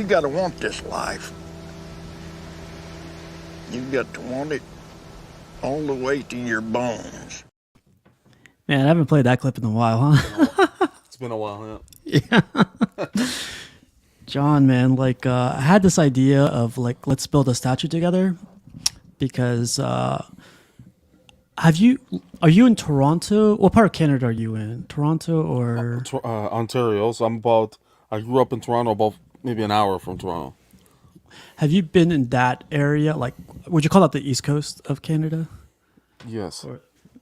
got to want this life. You got to want it all the way to your bones. Man, I haven't played that clip in a while, huh? It's been a while, Yeah. John, man, like I had this idea of like let's build a statue together because are you in Toronto? What part of Canada are you in? Toronto or Ontario. So I grew up in Toronto, about maybe an hour from Toronto. have you been in that area? Like, would you call that the East Coast of Canada? Yes,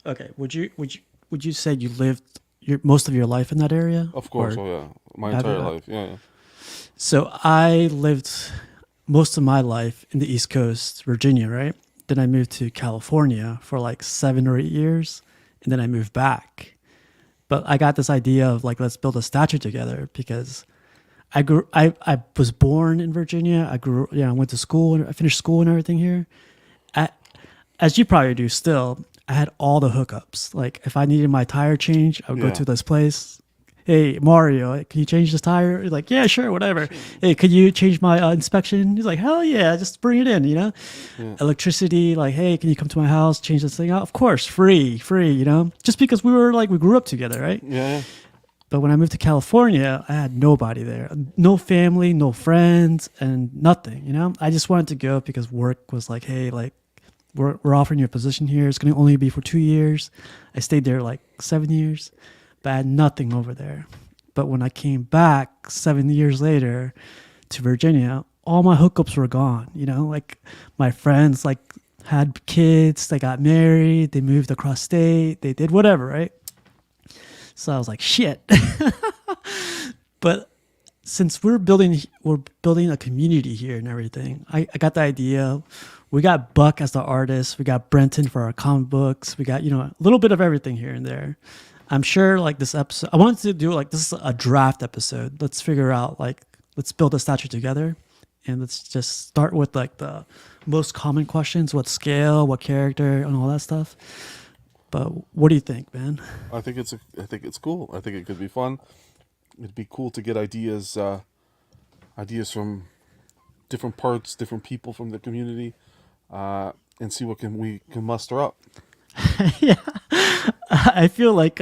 Okay. Would you say you lived most of your life in that area? of course. Or Oh yeah, my have you entire not? life. Yeah. So I lived most of my life in the East Coast, Virginia, right? Then I moved to California for like 7 or 8 years, and then I moved back. But I got this idea of like let's build a statue together because I was born in Virginia. I went to school and I finished school and everything here. I, as you probably do still, I had all the hookups. Like if I needed my tire changed, I would go Yeah. to this place. Hey, Mario, can you change this tire? He's like, yeah, sure, whatever. Hey, could you change my inspection? He's like, hell yeah, just bring it in, you know? Yeah. Electricity, like, hey, can you come to my house, change this thing out? Of course, free, you know? Just because we grew up together, right? Yeah. But when I moved to California, I had nobody there. No family, no friends, and nothing, you know? I just wanted to go because work was like, hey, like, we're offering you a position here. It's going to only be for 2 years. I stayed there like 7 years, but I had nothing over there. But when I came back 7 years later to Virginia, all my hookups were gone, you know? Like, my friends, like, had kids, they got married, they moved across state, they did whatever, right? So I was like, shit. But since we're building a community here and everything, I got the idea. We got Buck as the artist. We got Brenton for our comic books. We got, you know, a little bit of everything here and there. I'm sure like this episode, I wanted to do like, this is a draft episode. Let's figure out like, let's build a statue together. And let's just start with like the most common questions, what scale, what character, and all that stuff. But what do you think, man? I think it's cool. I think it could be fun. It'd be cool to get ideas from different parts, different people from the community, and see what we can muster up. Yeah, I feel like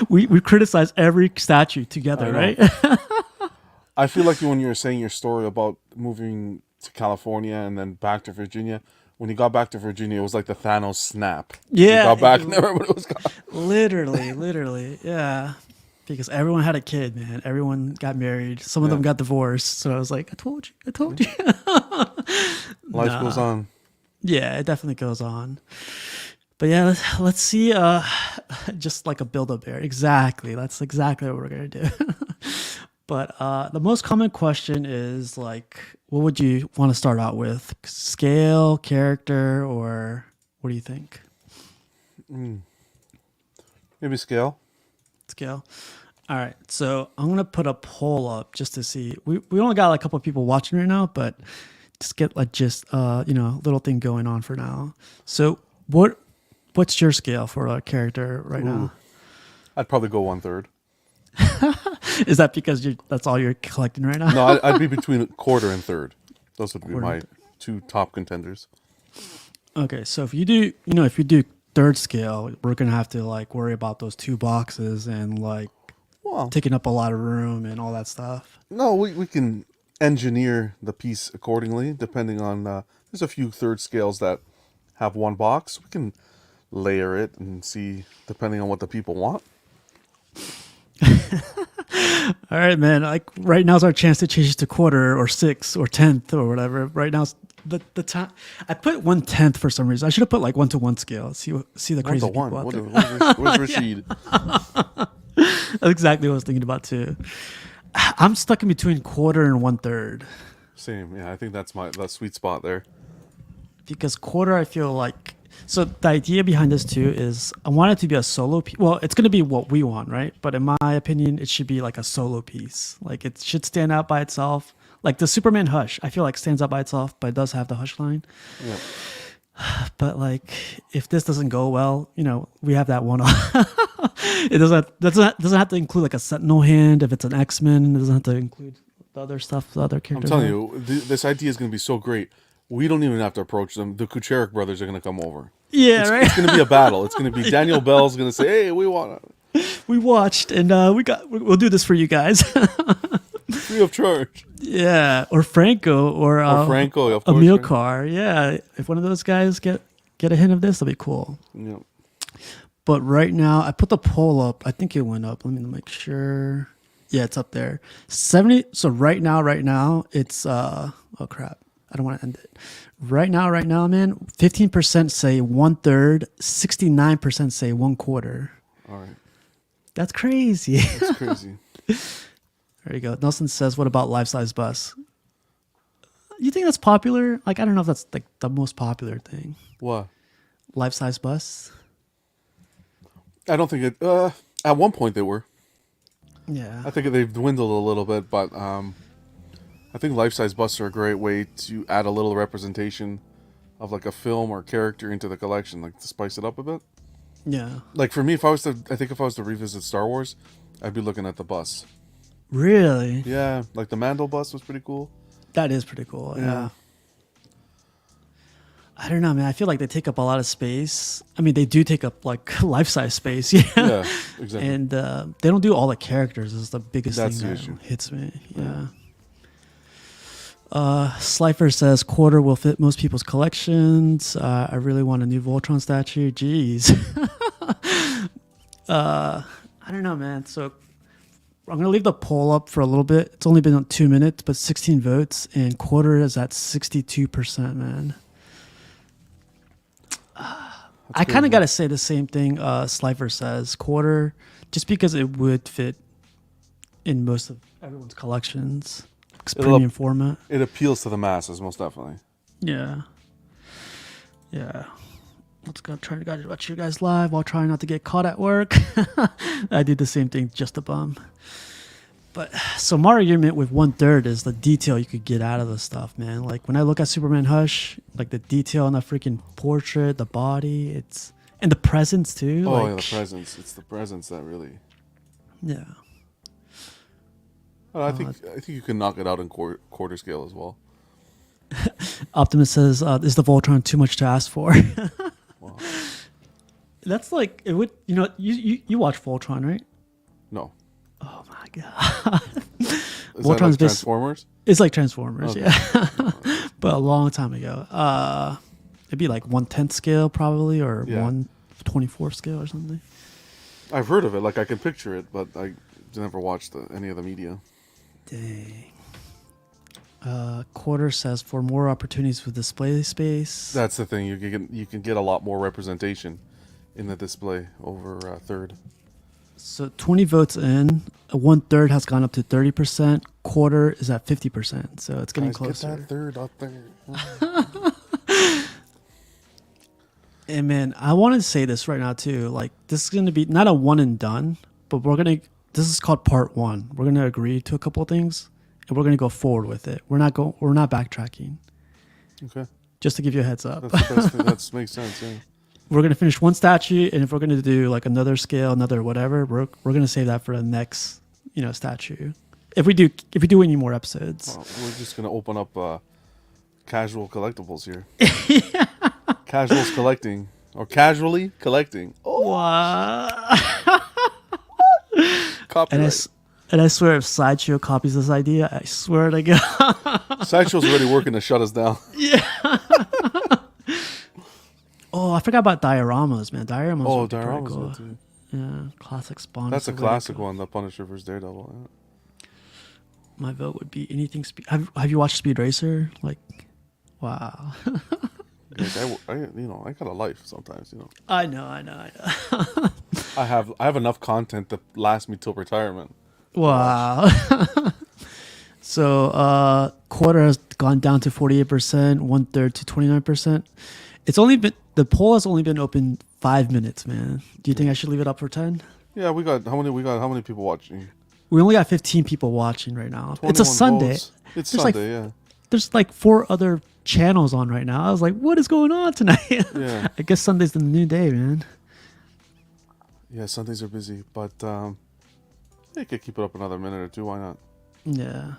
we criticize every statue together, right? I feel like when you were saying your story about moving to California and then back to Virginia, when you got back to Virginia, it was like the Thanos snap. Yeah, You got back and everybody was gone. literally, yeah. Because everyone had a kid, man. Everyone got married. Some of them got divorced. So I was like, I told you. Life goes on. Yeah, it definitely goes on. But yeah, let's see. Just like a build-up there. Exactly. That's exactly what we're gonna do. But the most common question is like, what would you want to start out with? Scale, character, or what do you think? Maybe scale. Scale. All right. So I'm gonna put a poll up just to see. We only got like a couple of people watching right now, but just get like little thing going on for now. So what's your scale for a character right now? I'd probably go 1/3. Is that because that's all you're collecting right now? No, I'd be between quarter and third. Those would be my two top contenders. Okay, so if you do third scale, we're gonna have to like worry about those 2 boxes and like taking up a lot of room and all that stuff. No, we can engineer the piece accordingly, depending on. There's a few third scales that have 1 box. We can layer it and see, depending on what the people want. All right, man. Like right now's our chance to change it to quarter or 1/6 or 1/10 or whatever. Right now's the time. I put 1/10 for some reason. I should have put like 1-to-1 scale. See the crazy people out there. Where's Rashid? That's exactly what I was thinking about too. I'm stuck in between quarter and 1/3. Same, yeah. I think that's that sweet spot there. Because quarter, I feel like. So the idea behind this too is I want it to be a solo piece. Well, it's going to be what we want, right? But in my opinion, it should be like a solo piece. Like it should stand out by itself. Like the Superman hush, I feel like stands out by itself, but it does have the hush line. Yeah. But like, if this doesn't go well, we have that one. It doesn't have to include like a Sentinel hand. If it's an X-Men, it doesn't have to include the other stuff, the other I'm characters. telling are. you, this idea is going to be so great. We don't even have to approach them. The Kucherik brothers are going to come over. Yeah, It's, right. it's going to be a battle. It's going to be Daniel Bell's going to say, "Hey, we want We watched, and we'll do this for you guys. free of charge." Yeah, or Franco, or Franco, of course. Amilcar. Yeah, if one of those guys get a hint of this, that'll be cool. Yeah. But right now, I put the poll up. I think it went up. Let me make sure. Yeah, it's up there. 70. So right now, it's oh crap. I don't want to end it. Right now, man. 15% say 1/3. 69% say 1/4. All right. That's crazy. That's crazy. There you go. Nelson says, "What about life size bus?" You think that's popular? Like, I don't know if that's like the most popular thing. What? Life size bus. I don't think it. At one point they were. Yeah. I think they've dwindled a little bit, but I think life-size busts are a great way to add a little representation of like a film or character into the collection, like to spice it up a bit. Yeah. Like for me, if I was to revisit Star Wars, I'd be looking at the bus. Really? Yeah, like the Mando bus was pretty cool. That is pretty cool. Yeah. I don't know, man. I feel like they take up a lot of space. I mean, they do take up like life-size space. Yeah. Yeah, exactly. And they don't do all the characters. Is the biggest That's thing the that issue. hits me. Yeah. Slifer says quarter will fit most people's collections. I really want a new Voltron statue. Jeez. I don't know, man. So I'm gonna leave the poll up for a little bit. It's only been 2 minutes, but 16 votes, and quarter is at 62%, man. I kind of got to say the same thing Slifer says. Quarter, just because it would fit in most of everyone's collections. It's premium format. It appeals to the masses, most definitely. Yeah. Yeah. Let's go try to watch you guys live while trying not to get caught at work. I did the same thing, just a bum. But so my argument with 1/3 is the detail you could get out of the stuff, man. Like when I look at Superman Hush, like the detail on the freaking portrait, the body, and the presence too. Oh, like, yeah, the presence. It's the presence that really. Yeah. Well, I think you can knock it out in quarter scale as well. Optimus says, "Is the Voltron too much to ask for?" Wow. That's like it would. You watch Voltron, right? No. Oh my god. Is Voltron's that like Transformers? It's like Transformers, Okay. yeah. But a long time ago. It'd be like 1/10 scale probably, or 1/24 scale or something. I've heard of it. Like I can picture it, but I never watched any of the media. Dang. Quarter says for more opportunities with display space. That's the thing. You can get a lot more representation in the display over third. So 20 votes in. 1/3 has gone up to 30%. Quarter is at 50%. So it's getting closer. Get that third up there. And man, I want to say this right now too. Like this is going to be not a one and done, but this is called part 1. We're going to agree to a couple of things and we're going to go forward with it. We're not backtracking. Okay. Just to give you a heads up. That's the best thing. That makes sense, yeah. We're going to finish one statue, and if we're going to do like another scale, another whatever, we're going to save that for the next, statue. If we do any more episodes. Well, we're just gonna open up casual collectibles here. Casuals collecting or casually collecting. Oh, Wow. copyright. And I swear, if Sideshow copies this idea, I swear to God. Sideshow's already working to shut us down. Oh, I forgot about dioramas, man. Dioramas. Oh, would be pretty dioramas cool. good too. Yeah, classic Spawn. That's a is the way to classic go. one. The Punisher vs. Daredevil. Yeah. My vote would be anything. Have you watched Speed Racer? Like, wow. Like I got a life sometimes. I know. I have enough content to last me till retirement. Wow. So quarter has gone down to 48%, 1/3 to 29%. The poll has only been open 5 minutes, man. Do you think I should leave it up for 10? Yeah, how many people watching? We only got 15 people watching right now. It's a 21 Sunday. votes. It's There's Sunday, yeah. There's like 4 other channels on right now. I was like, what is going on tonight? Yeah. I guess Sunday's the new day, man. Yeah, Sundays are busy, but you could keep it up another minute or two. Why not? Yeah.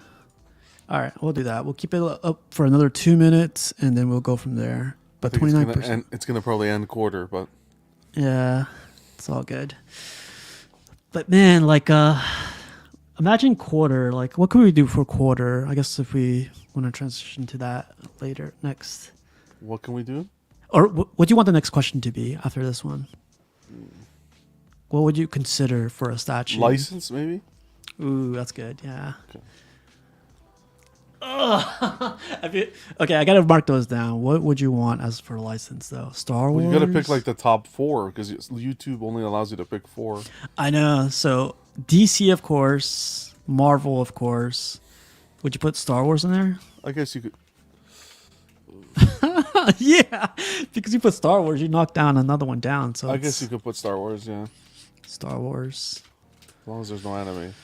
All right, we'll do that. We'll keep it up for another 2 minutes, and then we'll go from there. I But think 29%. it's gonna probably end quarter, but Yeah, it's all good. But man, like, imagine quarter. Like, what could we do for quarter? I guess if we want to transition to that later, next. what can we do? Or what do you want the next question to be after this one? What would you consider for a statue? License, maybe? Ooh, that's good. Yeah. Okay. Okay, I gotta mark those down. What would you want as for license though? Star Wars. Well, you gotta pick like the top 4 because YouTube only allows you to pick 4. I know. So DC, of course. Marvel, of course. Would you put Star Wars in there? I guess you could. Yeah, because you put Star Wars, you knock down another one down. So I guess you could put Star Wars, yeah. Star Wars. As long as there's no anime.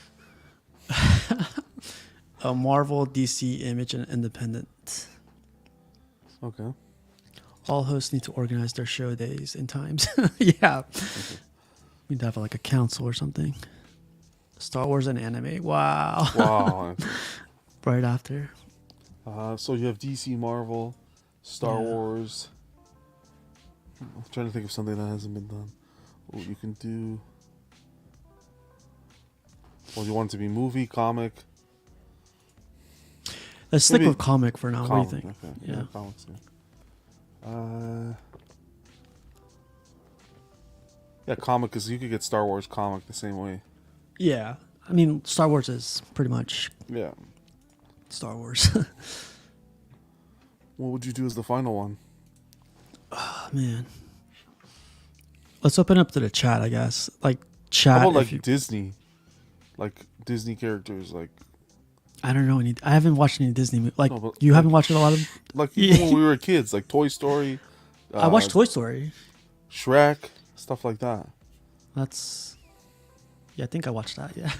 A Marvel, DC, Image, and Independent. Okay. All hosts need to organize their show days in times. Yeah. We'd have like a council or something. Star Wars and anime. Wow. Wow. Right after. So you have DC, Marvel, Star Yeah. Wars. I'm trying to think of something that hasn't been done. What you can do. Well, you want it to be movie, comic. Let's stick Maybe with comic for now. Comic, What do you think? okay. Yeah. Comics. Yeah. Yeah, comic, because you could get Star Wars comic the same way. Yeah. I mean, Star Wars is pretty much Yeah. Star Wars. What would you do as the final one? Oh, man. Let's open up to the chat, I guess. Like, chat. How about if like Disney? Like Disney characters, like I don't know any. I haven't watched any Disney movies. Like, No, but, you like, haven't watched a lot of. like even when we were kids, like Toy Story. I watched Toy Story. Shrek, stuff like that. That's. Yeah, I think I watched that. Yeah.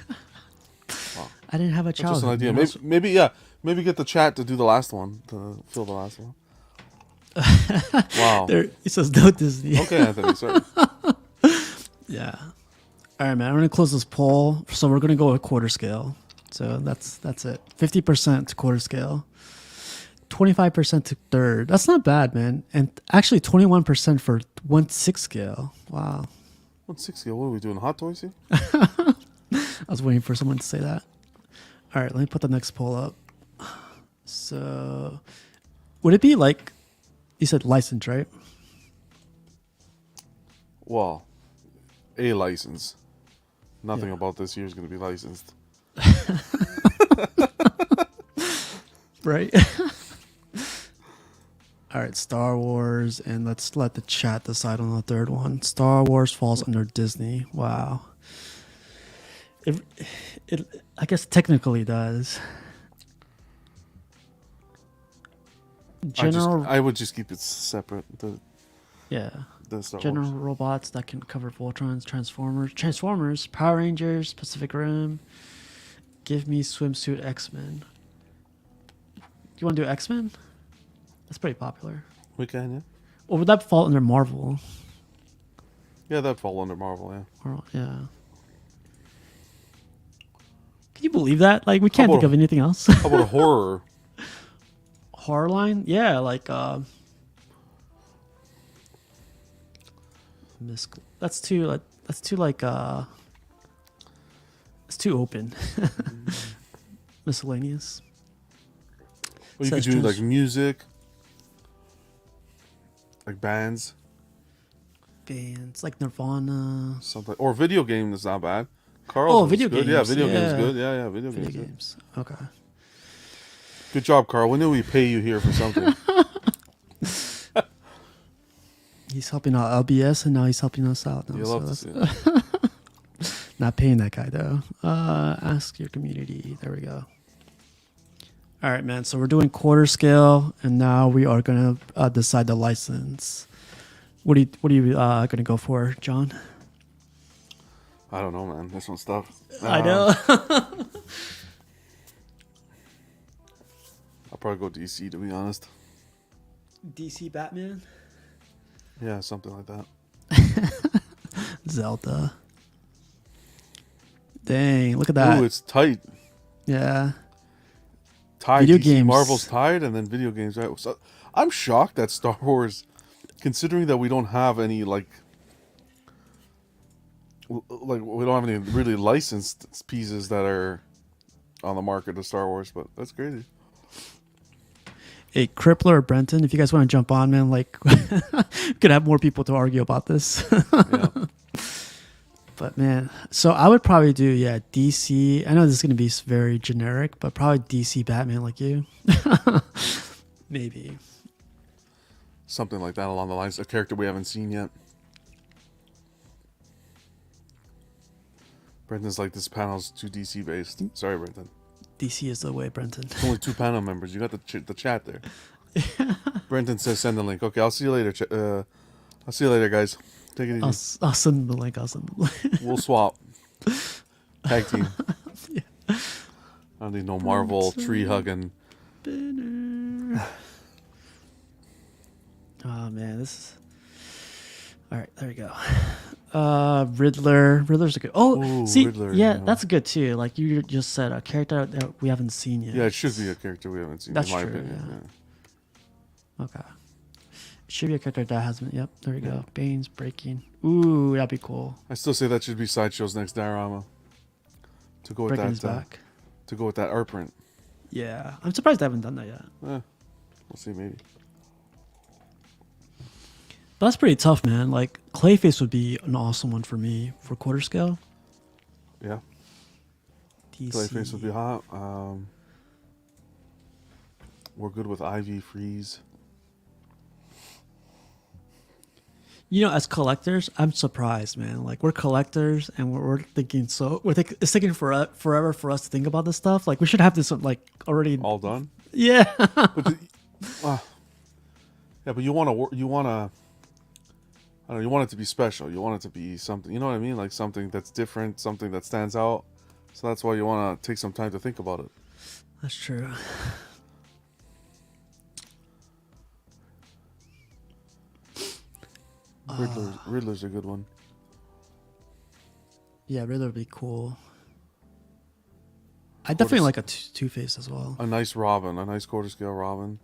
Wow. I didn't have a That's just childhood. an idea. Maybe get the chat to do the last one, to fill the last one. Wow. There, it says no Disney. Okay, Anthony, sorry. Yeah. All right, man. I'm gonna close this poll. So we're gonna go with quarter scale. So that's it. 50% to quarter scale. 25% to third. That's not bad, man. And actually 21% for 1/6 scale. Wow. 1/6 scale. What are we doing? Hot toys here? I was waiting for someone to say that. All right, let me put the next poll up. So, would it be like you said license, right? Well, a license. Nothing Yeah. about this year is going to be licensed. Right. All right, Star Wars, and let's let the chat decide on the third one. Star Wars falls under Disney. Wow. It I guess technically does. I would just keep it separate. Yeah. The Star General Wars. robots that can cover Voltrons, Transformers, Power Rangers, Pacific Rim. Give me swimsuit X-Men. You want to do X-Men? That's pretty popular. We can, yeah. Or would that fall under Marvel? Yeah, that'd fall under Marvel, yeah. Or, yeah. Can you believe that? Like, we can't How think about- of anything else. How about a horror? Horror line? Yeah, like that's too it's too open. Miscellaneous. Well, you Says could do trans- like music, like bands, Bands like Nirvana. something, or video game. That's not bad. Carl. Oh, video good. games. Yeah, video games Yeah. good. Yeah, video Video games. Good. games. Okay. Good job, Carl. When did we pay you here for something? He's helping out LBS and now he's helping us out now. You so love to that's- see it. Not paying that guy though. Ask your community. There we go. All right, man. So we're doing quarter scale, and now we are gonna decide the license. What are you gonna go for, John? I don't know, man. This one's tough. I know. I'll probably go DC, to be honest. DC Batman. Yeah, something like that. Zelda. Dang, look at that. Ooh, it's tight. Yeah. tied. Video DC, games. Marvel's tied, and then video games. Right? So I'm shocked that Star Wars, considering that we don't have any like we don't have any really licensed pieces that are on the market of Star Wars, but that's crazy. Hey, Crippler or Brenton, if you guys want to jump on, man, like, we could have more people to argue about this. Yeah. But man, so I would probably do, DC. I know this is going to be very generic, but probably DC Batman like you. Maybe. Something like that along the lines. A character we haven't seen yet. Brendan's like, this panel's too DC based. Sorry, Brendan. DC is the way, Brenton. Only 2 panel members. You got the chat there. Brendan says send the link. Okay, I'll see you later. I'll see you later, guys. Take it easy. I'll send the link. We'll swap. Tag team. Yeah. I don't need no Marvel tree hugging. Oh man, this is all right. There we go. Riddler's a good. Oh, Ooh, see, Riddler, yeah, that's good too. Like you just said, a character that we haven't seen yet. Yeah, it should be a character we haven't seen. That's in my true. opinion. Yeah. Okay. It should be a character that hasn't. Yep. There we go. Bane's breaking. Ooh, that'd be cool. I still say that should be Sideshow's next diorama. To go with Breaking his that. back. To go with that art print. Yeah, I'm surprised they haven't done that yet. We'll see, maybe. But that's pretty tough, man. Like Clayface would be an awesome one for me for quarter scale. Yeah. DC. Clayface would be hot. We're good with Ivy, Freeze. You know, as collectors, I'm surprised, man. Like we're collectors, and we're thinking it's taking forever for us to think about this stuff. Like we should have this like already All done. Yeah. But yeah, but you want to. I don't know. You want it to be special. You want it to be something. You know what I mean? Like something that's different, something that stands out. So that's why you want to take some time to think about it. That's true. Riddler's a good one. Yeah, Riddler would be cool. I definitely like a Two-Face as well. A nice Robin, a nice quarter scale Robin.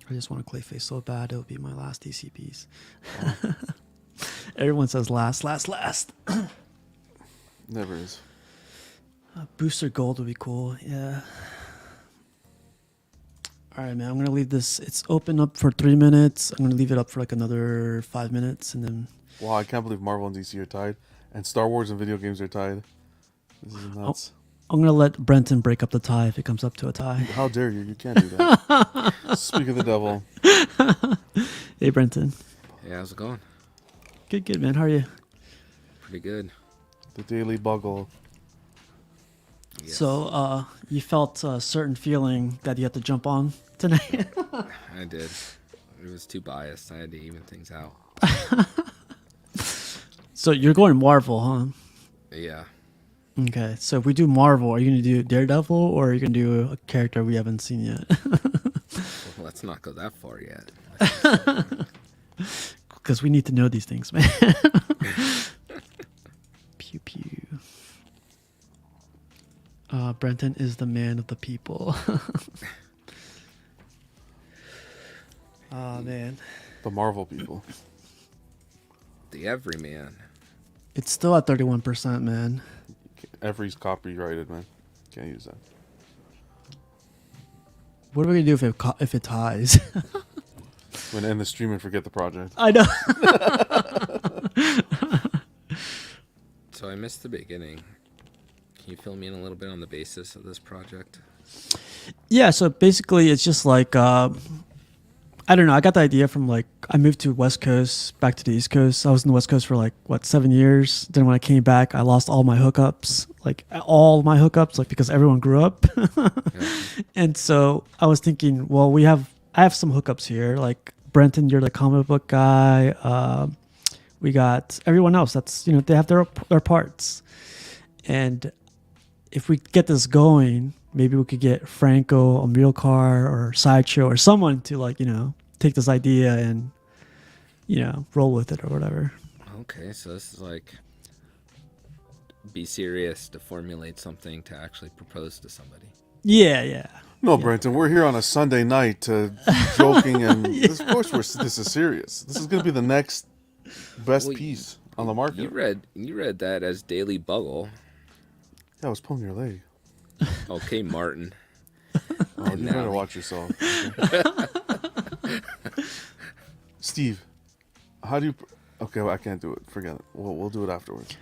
I just want a Clayface so bad it would be my last DC piece. Oh. Everyone says last. Never is. Booster Gold would be cool. Yeah. All right, man. I'm gonna leave this. It's open up for 3 minutes. I'm gonna leave it up for like another 5 minutes, and then. Wow, I can't believe Marvel and DC are tied, and Star Wars and video games are tied. This is nuts. I'm gonna let Brenton break up the tie if it comes up to a tie. How dare you? You can't do that. Speak of the devil. Hey, Brenton. Hey, how's it going? Good, man. How are you? Pretty good. The Daily Bugle. Yes. So, you felt a certain feeling that you had to jump on tonight? I did. It was too biased. I had to even things out. So you're going Marvel, huh? Yeah. Okay. So if we do Marvel, are you going to do Daredevil or are you going to do a character we haven't seen yet? Well, let's not go that far yet. Because we need to know these things, man. Pew pew. Brenton is the man of the people. Oh, man. The Marvel people. The everyman. It's still at 31%, man. Every's copyrighted, man. Can't use that. What are we going to do if it ties? We're gonna end the stream and forget the project. I know. So I missed the beginning. Can you fill me in a little bit on the basis of this project? Yeah, so basically it's just like, I don't know. I got the idea from like, I moved to West Coast, back to the East Coast. I was in the West Coast for like, 7 years. Then when I came back, I lost all my hookups, like because everyone grew up. Yeah. And so I was thinking, well, I have some hookups here. Like Brenton, you're the comic book guy. We got everyone else that's, they have their parts. And if we get this going, maybe we could get Franco, Amilcar, or Sideshow, or someone to take this idea and, roll with it or whatever. Okay, so this is like be serious to formulate something to actually propose to somebody. Yeah. No, Brenton, we're here on a Sunday night joking, and of course this is serious. This is going to be the next best piece on the market. You read that as Daily Bugle. Yeah, I was pulling your leg. Okay, Martin. Oh, you better watch yourself. Okay. Steve, how do you... Okay, well, I can't do it. Forget it. We'll do it afterwards.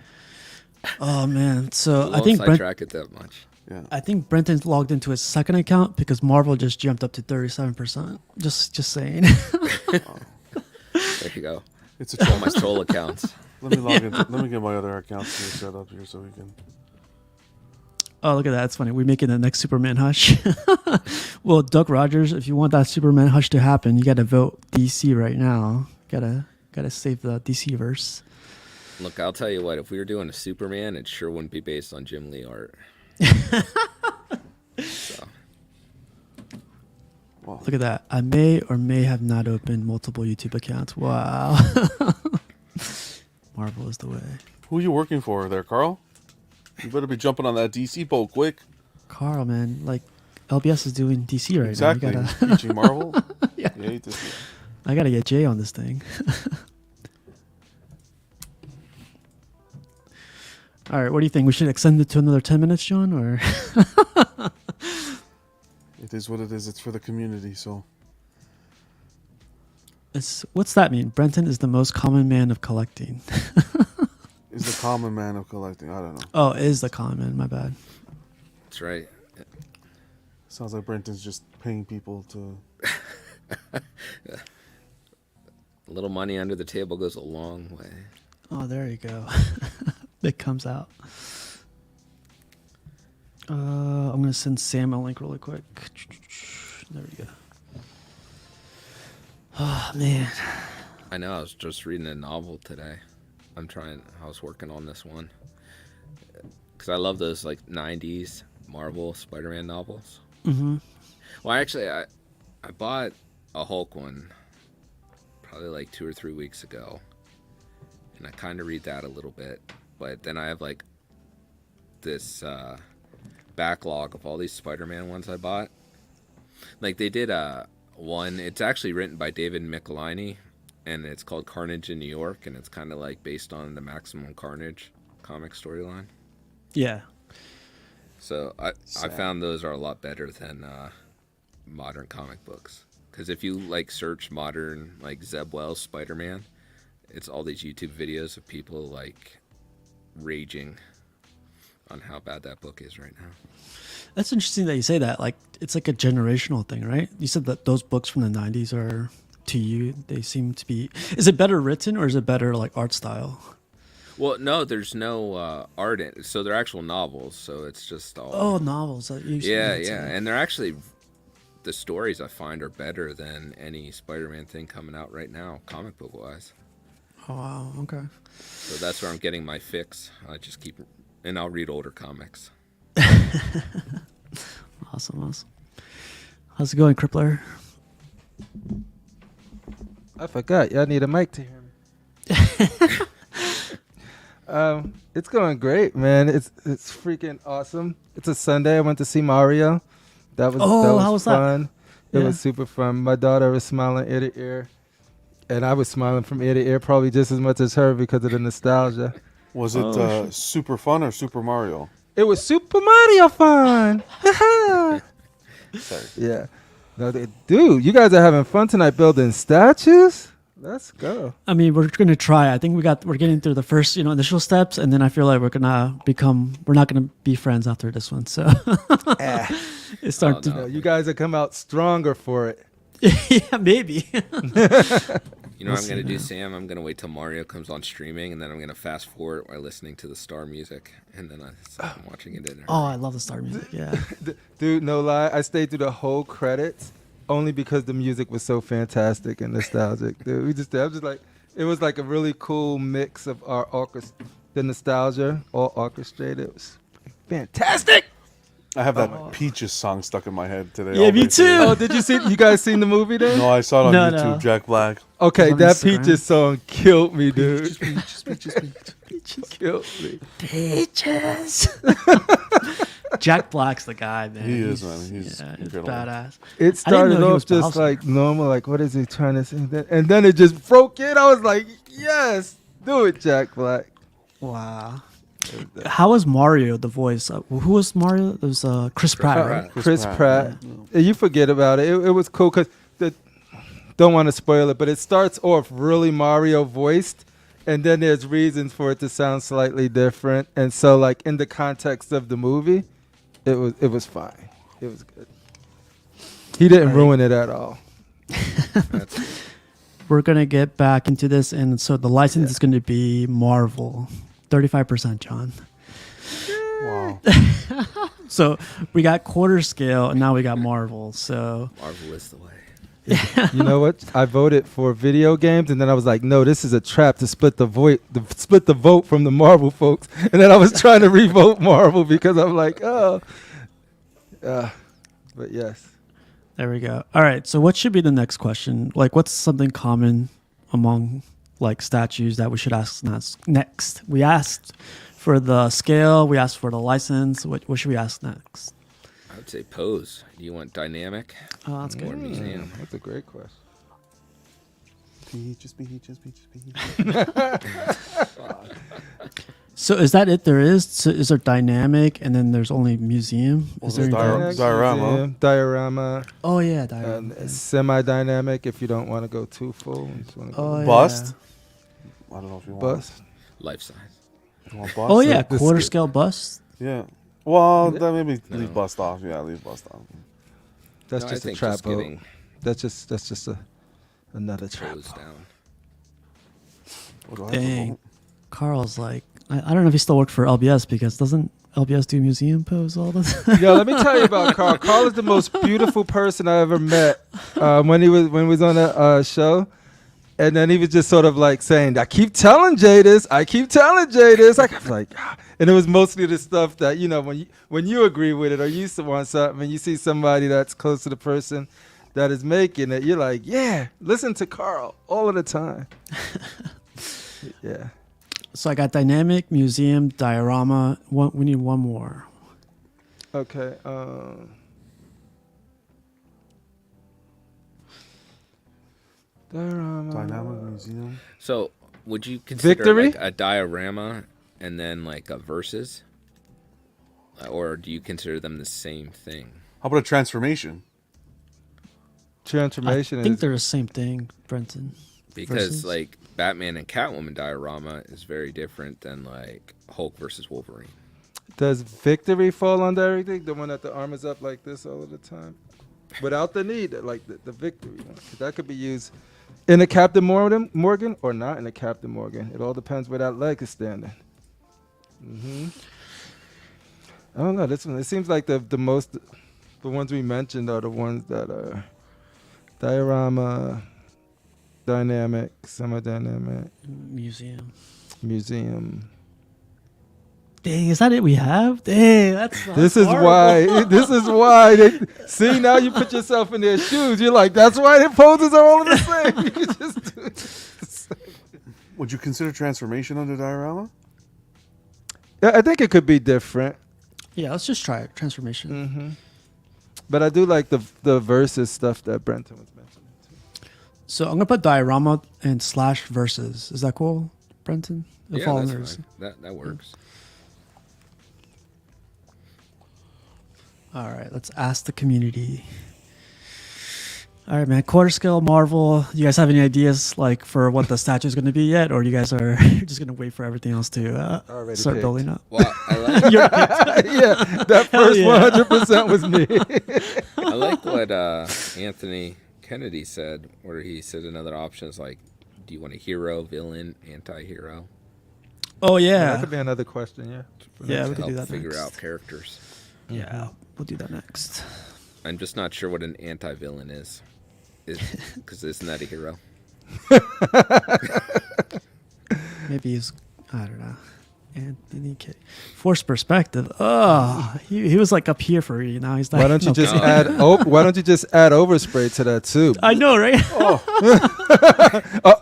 Oh man, so I think sidetrack it that much. Yeah. I think Brenton's logged into his second account because Marvel just jumped up to 37%. Just saying. There you go. It's a all my troll accounts. Let me log into. Let me get my other accounts here set up here so we can. Oh, look at that! It's funny. We're making the next Superman hush. Well, Doug Rogers, if you want that Superman hush to happen, you got to vote DC right now. Gotta save the DC verse. Look, I'll tell you what. If we were doing a Superman, it sure wouldn't be based on Jim Lee art. So. Wow. Look at that. I may or may have not opened multiple YouTube accounts. Wow. Marvel is the way. Who are you working for there, Carl? You better be jumping on that DC boat quick. Carl, man, like LBS is doing DC right exactly. now. Exactly. Teaching Marvel. Yeah. You hate this. I gotta get Jay on this thing. All right, what do you think? We should extend it to another 10 minutes, John, or? It is what it is. It's for the community, so. What's that mean? Brenton is the most common man of collecting. Is the common man of collecting. I don't know. Oh, is the common man. My bad. That's right. Sounds like Brenton's just paying people to... A little money under the table goes a long way. Oh, there you go. It comes out. I'm going to send Sam a link really quick. There we go. Oh, man. I know. I was just reading a novel today. I was working on this one. Because I love those, like, 90s Marvel Spider-Man novels. Mm-hmm. Well, actually, I bought a Hulk one probably, like, 2 or 3 weeks ago. And I kind of read that a little bit. But then I have, like, this backlog of all these Spider-Man ones I bought. Like, they did one. It's actually written by David Michelinie, and it's called Carnage in New York, and it's kind of, like, based on the Maximum Carnage comic storyline. Yeah. So I found those are a lot better than modern comic books. Because if you, like, search modern, like, Zeb Wells Spider-Man, it's all these YouTube videos of people, like, raging on how bad that book is right now. That's interesting that you say that. Like, it's like a generational thing, right? You said that those books from the 90s are, to you, they seem to be... Is it better written or is it better, like, art style? Well, no, there's no art in it. So they're actual novels, so it's just all... Oh, novels. Yeah. And they're actually... The stories I find are better than any Spider-Man thing coming out right now, comic book-wise. Oh, wow. Okay. So that's where I'm getting my fix. I just keep... And I'll read older comics. Awesome. How's it going, Crippler? I forgot. Y'all need a mic to hear me. It's going great, man. It's freaking awesome. It's a Sunday. I went to see Mario. That was how was fun. That? It Yeah. was super fun. My daughter was smiling ear to ear, and I was smiling from ear to ear, probably just as much as her because of the nostalgia. Was it Super Fun or Super Mario? It was Super Mario fun. Sorry. Yeah. No, dude, you guys are having fun tonight building statues? Let's go. I mean, we're going to try. I think we're getting through the first, initial steps, and then I feel like we're not going to be friends after this one. So it's starting to. No, you guys have come out stronger for it. Yeah, maybe. You know what I'm going to do, Sam? I'm going to wait till Mario comes on streaming, and then I'm going to fast forward while listening to the Star music, and then I'm watching it in there. Oh, I love the Star music, yeah. Dude, no lie, I stayed through the whole credits only because the music was so fantastic and nostalgic. Dude, I was just like, it was like a really cool mix of the nostalgia, all orchestrated. It was fantastic. I have that Peaches song stuck in my head today. Yeah, me too. Oh, did you see? You guys seen the movie then? No, I saw it on No, YouTube. no. Jack Black. Okay, On that Instagram. Peaches song killed me, dude. Peaches. Killed me. Peaches. Jack Black's the guy, man. He is, man. He's he's incredible. badass. It I didn't know started he off was just Bowser. like normal, like what is he trying to say? And then it just broke in. I was like, yes, do it, Jack Black. Wow. How was Mario the voice? Who was Mario? It was Chris Pratt, right? Chris Pratt. You forget about it. It was cool because don't want to spoil it, but it starts off really Mario voiced, and then there's reasons for it to sound slightly different. And so, like in the context of the movie, it was fine. It was good. He didn't ruin it at all. We're gonna get back into this, and so the license is gonna be Marvel, 35%, John. Wow. So we got quarter scale, and now we got Marvel. So Marvel is the way. You know what? I voted for video games, and then I was like, no, this is a trap to split the vote from the Marvel folks. And then I was trying to revote Marvel because I'm like, oh. But yes. there we go. All right. So what should be the next question? Like, what's something common among like statues that we should ask next? We asked for the scale. We asked for the license. What should we ask next? I would say pose. Do you want dynamic Oh, that's or good. museum? That's a great question. Peaches. So is that it? Is there dynamic, and then there's only museum? Well, Is there there's diorama. Museum, diorama. Oh yeah, diorama. Semi-dynamic if you don't want to go too full. You just wanna go Oh, yeah. Bust. I don't know if you want. bust. Life size. You want bust? Oh yeah, the quarter sca- scale bust. Yeah. Well, then maybe No. leave bust off. Yeah, leave bust off. That's No, I just a think trap just boat. getting That's just another trap pose boat. down. What do I have to Dang. vote? Carl's like, I don't know if he still worked for LBS because doesn't LBS do museum pose all the time? Yo, let me tell you about Carl. Carl is the most beautiful person I ever met. When he was on a show, and then he was just sort of like saying, "I keep telling Jay this. I keep telling Jay this." I was like, ah. And it was mostly the stuff that when you agree with it or you want something, and you see somebody that's close to the person that is making it, you're like, "Yeah, listen to Carl all of the time." Yeah. So I got dynamic, museum, diorama. We need one more. Okay. Diorama. Dynamic museum. So, would you consider Victory? like a diorama and then like a versus, or do you consider them the same thing? How about a transformation? Transformation I think is they're the same thing, Brenton. Because Versus? like Batman and Catwoman diorama is very different than like Hulk versus Wolverine. Does victory fall under everything? The one that the arm is up like this all of the time? Without the need, like the victory one. 'Cause that could be used in a Captain Morgan or not in a Captain Morgan. It all depends where that leg is standing. I don't know. This one, it seems like the ones we mentioned are the ones that are diorama, dynamic, semi-dynamic, Museum. museum. Dang, is that it we have? Dang, that's This is horrible. why. This is why. See, now you put yourself in their shoes. You're like, that's why their poses are all the same. You could just do it. Would you consider transformation under diorama? Yeah, I think it could be different. Yeah, let's just try it. Transformation. But I do like the versus stuff that Brenton was mentioning too. So I'm gonna put diorama and / versus. Is that cool, Brenton? The Yeah, following that's is- fine. That works. All right, let's ask the community. All right, man. Quarter scale Marvel. You guys have any ideas like for what the statue is going to be yet, or you guys are just going to wait for everything else to Already start picked. building up? Well, I like Yeah, that first yeah. 100% was me. I like what Anthony Kennedy said, where he said another option is like, do you want a hero, villain, anti-hero? Oh That yeah, could be another question. Yeah. yeah. To We could help do that figure next. out characters. Yeah, we'll do that next. I'm just not sure what an anti-villain is. Because isn't that a hero? Maybe he's, I don't know. Anthony K. Forced perspective. Oh, he was like up here for you. Now he's like, Why don't you just okay. why don't you just add overspray to that too? I know, right?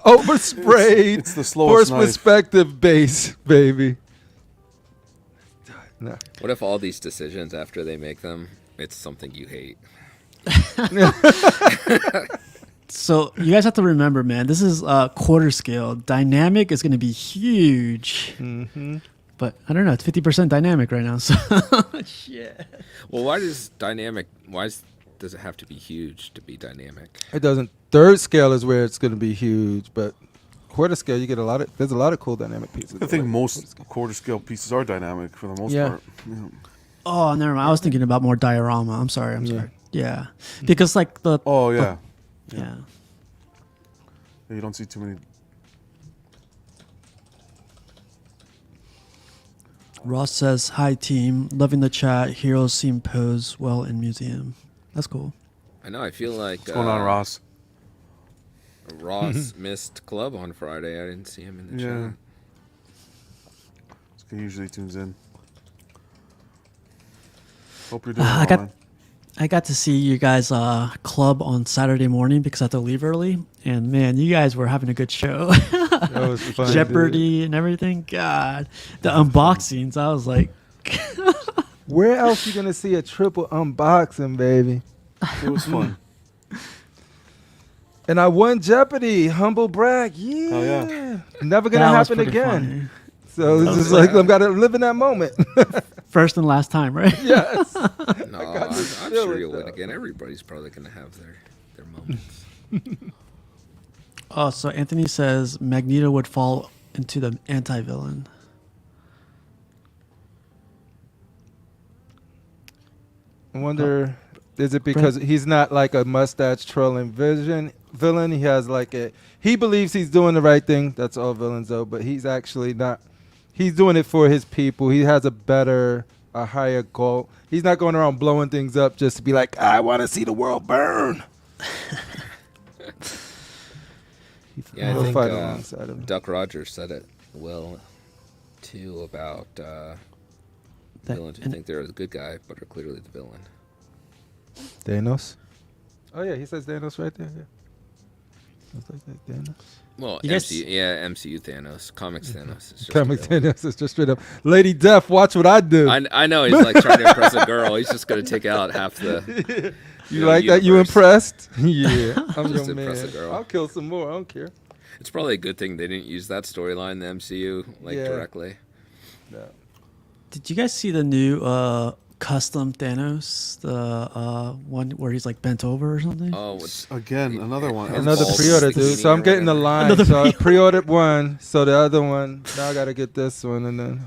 Oversprayed. It's the slowest Forced knife. perspective base, baby. No. What if all these decisions after they make them, it's something you hate? So you guys have to remember, man, this is quarter scale. Dynamic is going to be huge. Mm-hmm. But I don't know. It's 50% dynamic right now. So shit. Well, why does does it have to be huge to be dynamic? It doesn't. Third scale is where it's going to be huge, but quarter scale you get there's a lot of cool dynamic pieces. I think most quarter scale pieces are dynamic for the most Yeah. part. Yeah. Oh, never mind. I was thinking about more diorama. I'm sorry. Yeah. Because like the Oh yeah. yeah. You don't see too many. Ross says, "Hi team, loving the chat. Heroes seem pose well in museum. That's cool." I know. I feel like What's going on, Ross? Ross missed club on Friday. I didn't see him in the Yeah. chat. He usually tunes in. Hope you're doing I well, got- man. I got to see you guys club on Saturday morning because I had to leave early, and man, you guys were having a good show. That was fun, dude. Jeopardy and everything. God, the unboxings. I was like, Where else you gonna see a triple unboxing, baby? It was fun. And I won Jeopardy. Humble brag. Yeah. Oh, yeah. Never gonna that was happen pretty again. funny. So it's was just like- like I've got to live in that moment. First and last time, right? Yes. No, got I'm to sure feel it, you'll win though. again. Everybody's probably going to have their moments. Oh, so Anthony says Magneto would fall into the anti-villain. I wonder, is it because he's not like a mustache trolling villain? He has like he believes he's doing the right thing. That's all villains though, but he's actually not. He's doing it for his people. He has a higher goal. He's not going around blowing things up just to be like, I want to see the world burn. Yeah, I We'll think fight alongside him. Duck Rogers said it well, too, about villains who think they're a good guy but are clearly the villain. Thanos. Oh yeah, he says Thanos right there. Yeah. Looks like that, Thanos. Well, You guys- MCU Thanos, comics Thanos. Is just a Comic villain. Thanos is just straight up. Lady Death, watch what I do. I know he's like trying to impress a girl. He's just going to take out half the. You like that? You universe. impressed? Yeah, I'm Just your impress man. a girl. I'll kill some more. I don't care. It's probably a good thing they didn't use that storyline in the MCU Yeah. directly. No. Did you guys see the new custom Thanos? The one where he's like bent over or something? Oh, what's Again, another one. His Another balls pre-order, sticking dude. So I'm or getting the whatever. line. Another So I pre-order. pre-ordered one. So the other one, now I got to get this one, and then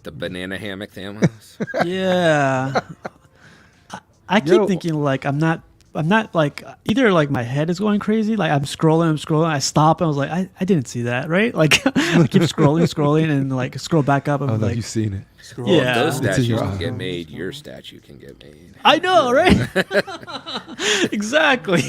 the banana hammock Thanos? Yeah. I keep Yo. thinking like I'm not like either like my head is going crazy, like I'm scrolling, I stop and I was like, I didn't see that, right? Like I keep scrolling and like scroll back up and oh I'm no, like, you've seen it. Scroll Yeah. up. Those It's in statues your can eye. get made. Your statue can get made. I know, right? Exactly.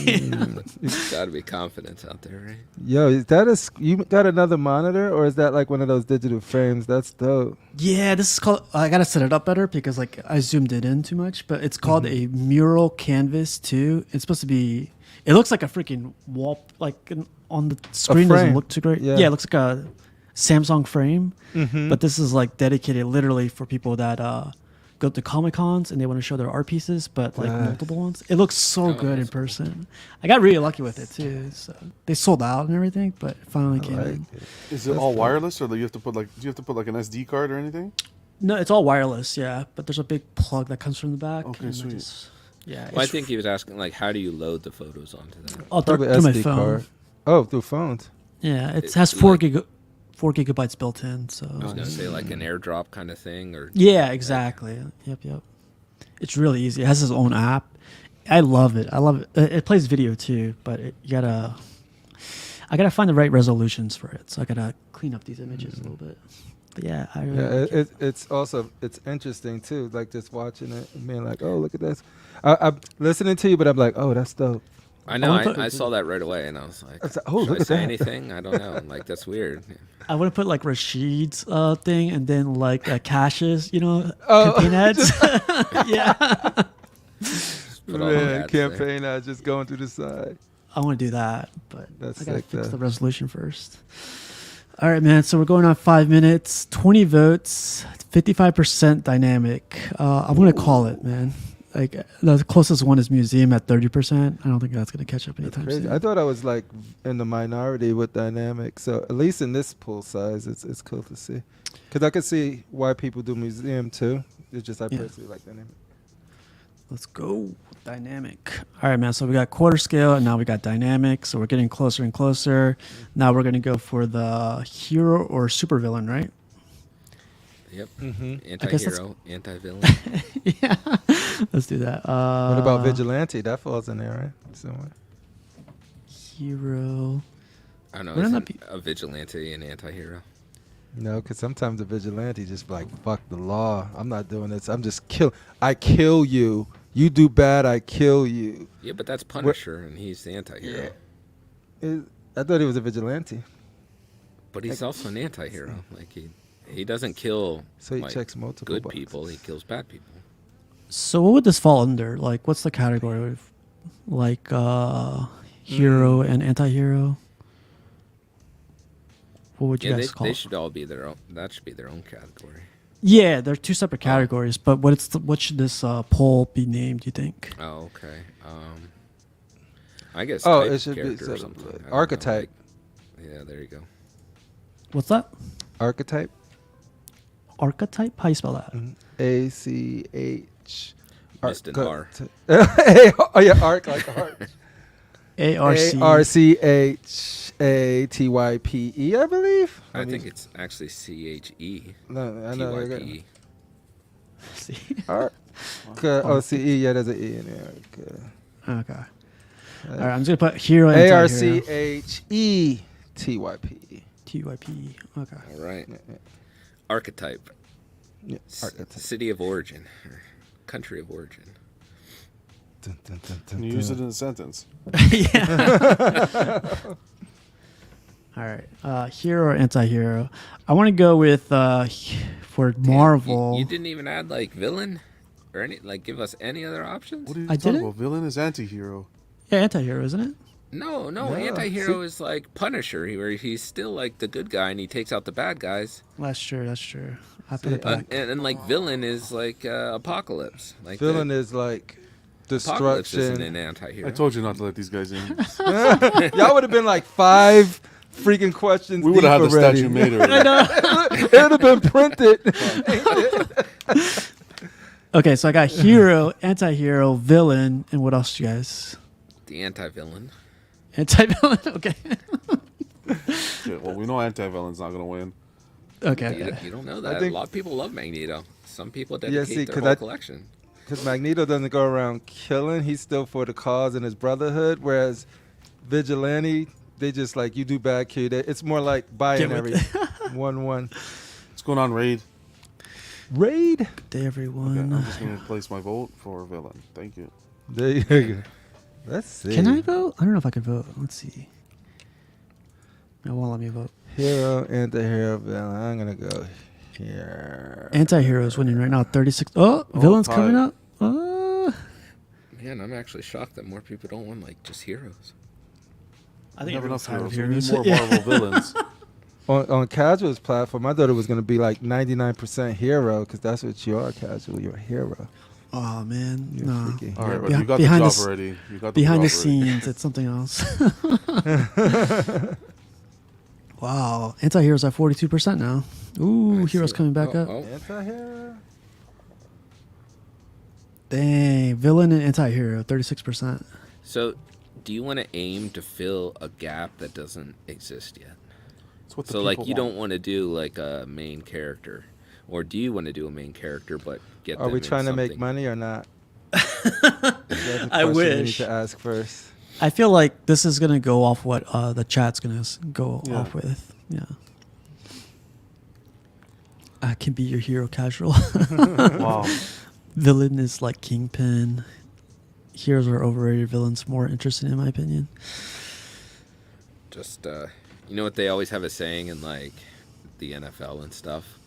Got to be confidence out there, right? Yo, is that you got another monitor, or is that like one of those digital frames? That's dope. Yeah, this is called. I gotta set it up better because like I zoomed it in too much. But it's called a mural canvas too. It's supposed to be. It looks like a freaking wall. Like on the screen doesn't frame. look too great. Yeah. Yeah, it looks like a Samsung frame. Mm-hmm. But this is like dedicated literally for people that go to Comic Cons and they want to show their art pieces, but like Nice. multiple ones. It looks so Oh, good in that's cool. person. I got really lucky with it too. So they sold out and everything, but it finally came Like in. it. Is it That's all dope. wireless, or do you have to put like an SD card or anything? No, it's all wireless. Yeah, but there's a big plug that comes from the back. Okay, and I sweet. yeah, Well, I it's think he was asking, like, how do you load the photos onto that? Probably through my SD phone. card. Oh, through phones. Yeah, it It's has like- 4 gigabytes built in. So I was going to say, like, an airdrop kind of thing, or yeah, exactly. Yep. It's really easy. It has its own app. I love it. It plays video too, but I gotta find the right resolutions for it. So I gotta clean up these images a little bit. But yeah, I really Yeah, like it. it's also interesting too. Like just watching it and being like, oh, look at this. I'm listening to you, but I'm like, oh, that's dope. I know, wanna put- I saw that right away, and I was like, I was like, oh, should look I at say that. anything? I don't know. Like, that's weird. I want to put like Rashid's thing and then like Cash's, Oh. campaign ads. Yeah, Put all the Man, ads there. campaign ad just going through the side. I want to do that, but That's I gotta like fix the- the resolution first. All right, man. So we're going on 5 minutes, 20 votes, 55% dynamic. I'm gonna call it, man. Like the closest one is museum at 30%. I don't think that's gonna catch up anytime Crazy. soon. I thought I was like in the minority with dynamic. So at least in this pool size, it's cool to see. Because I could see why people do museum too. It's just I Yeah. personally like dynamic. Let's go dynamic. All right, man. So we got quarter scale, and now we got dynamic. So we're getting closer and closer. Now we're gonna go for the hero or supervillain, right? Yep. Mm-hmm. Anti-hero, anti-villain. Yeah. Let's do that. What about vigilante? That falls in there, right? Somewhere. Hero? I don't know. Wouldn't Isn't that be- a vigilante an anti-hero? No, because sometimes the vigilante just like, fuck the law. I'm not doing this. I'm just I kill you. You do bad, I kill you. Yeah, but that's Punisher, and he's the anti-hero. I thought he was a vigilante. But he's also an anti-hero. Like he doesn't kill So he like, checks multiple good boxes. people. He kills bad people. So what would this fall under? Like, what's the category of, like, hero and anti-hero? What would you Yeah, guys call they it? should all be their own. That should be their own category. Yeah, they're two separate categories. But what should this poll be named? Do you think? Oh, okay. I guess. Oh, type it should be character or some- something. I don't know, archetype. like- yeah, there you go. What's that? Archetype. Archetype? How you spell that? ACH. Missed an R. Oh yeah, arc like arc. ARC. ARCHATYPE, I believe. I think it's actually CHE. No, I know. I got TYPE. See? arc. CE. Yeah, there's an E in there. Okay. All right, I'm just gonna put hero and anti-hero. ARCHETYPE. TYP. Okay. All right. Archetype. Yeah, archetype. City of origin. Or country of origin. Dun, dun, dun, dun, Can you use it in a sentence? Yeah. All right. Hero or anti-hero? I want to go with for Marvel. You didn't even add like villain or any like give us any other options. What are you I talking didn't? about? Villain is anti-hero. Yeah, anti-hero, isn't it? No, No, anti-hero see- is like Punisher, where he's still like the good guy and he takes out the bad guys. That's true. That's true. I put it back. And like villain is like Apocalypse. Like Villain is like Apocalypse isn't destruction. an anti-hero. I told you not to let these guys in. Y'all would have been like 5 freaking questions. We would have had deep the already. statue made already. It would have been printed. Okay, so I got hero, anti-hero, villain, and what else, you guys? The anti-villain. Anti-villain. Okay. Shit, well, we know anti-villain's not going to win. Okay. You don't know that. think- A lot of people love Magneto. Some people Yeah, dedicate see, their 'cause whole I- collection. Because Magneto doesn't go around killing. He's still for the cause and his brotherhood. Whereas Vigilante, they just like, you do bad, kid. It's more like binary. 1-1. What's going on, Raid? Raid. Good day, Okay, everyone. I'm just going to place my vote for villain. Thank you. There you go. Let's see. Can I vote? I don't know if I can vote. Let's see. It won't let me vote. Hero, anti-hero, villain. I'm going to go here. Anti-hero is winning right now. 36. Oh, villain's coming tied. up. Oh. Man, I'm actually shocked that more people don't want like just heroes. I We think have enough everyone's tired of heroes. We heroes. need more Yeah. Marvel villains. On Casual's platform, I thought it was going to be like 99% hero because that's what you are, Casual. You're a hero. Oh man, You're no. freaking All right, hero. but you got the Behind job the s- already. You got the Behind the job already. scenes, it's something else. Wow, anti-heroes at 42% now. Ooh, I heroes see. coming back up. Oh. Anti-hero? Dang, villain and anti-hero, 36%. So, do you want to aim to fill a gap that doesn't exist yet? It's what the So, like, people you want. don't want to do like a main character, or do you want to do a main character but get? Are them we in trying to make something? money or not? That's a I question we need wish. to ask first. I feel like this is gonna go off what the chat's gonna go Yeah. off with. Yeah. I can be your hero, Casual. Wow. Villain is like Kingpin. Heroes are overrated. Villains more interesting, in my opinion. Just you know what they always have a saying in like the NFL and stuff,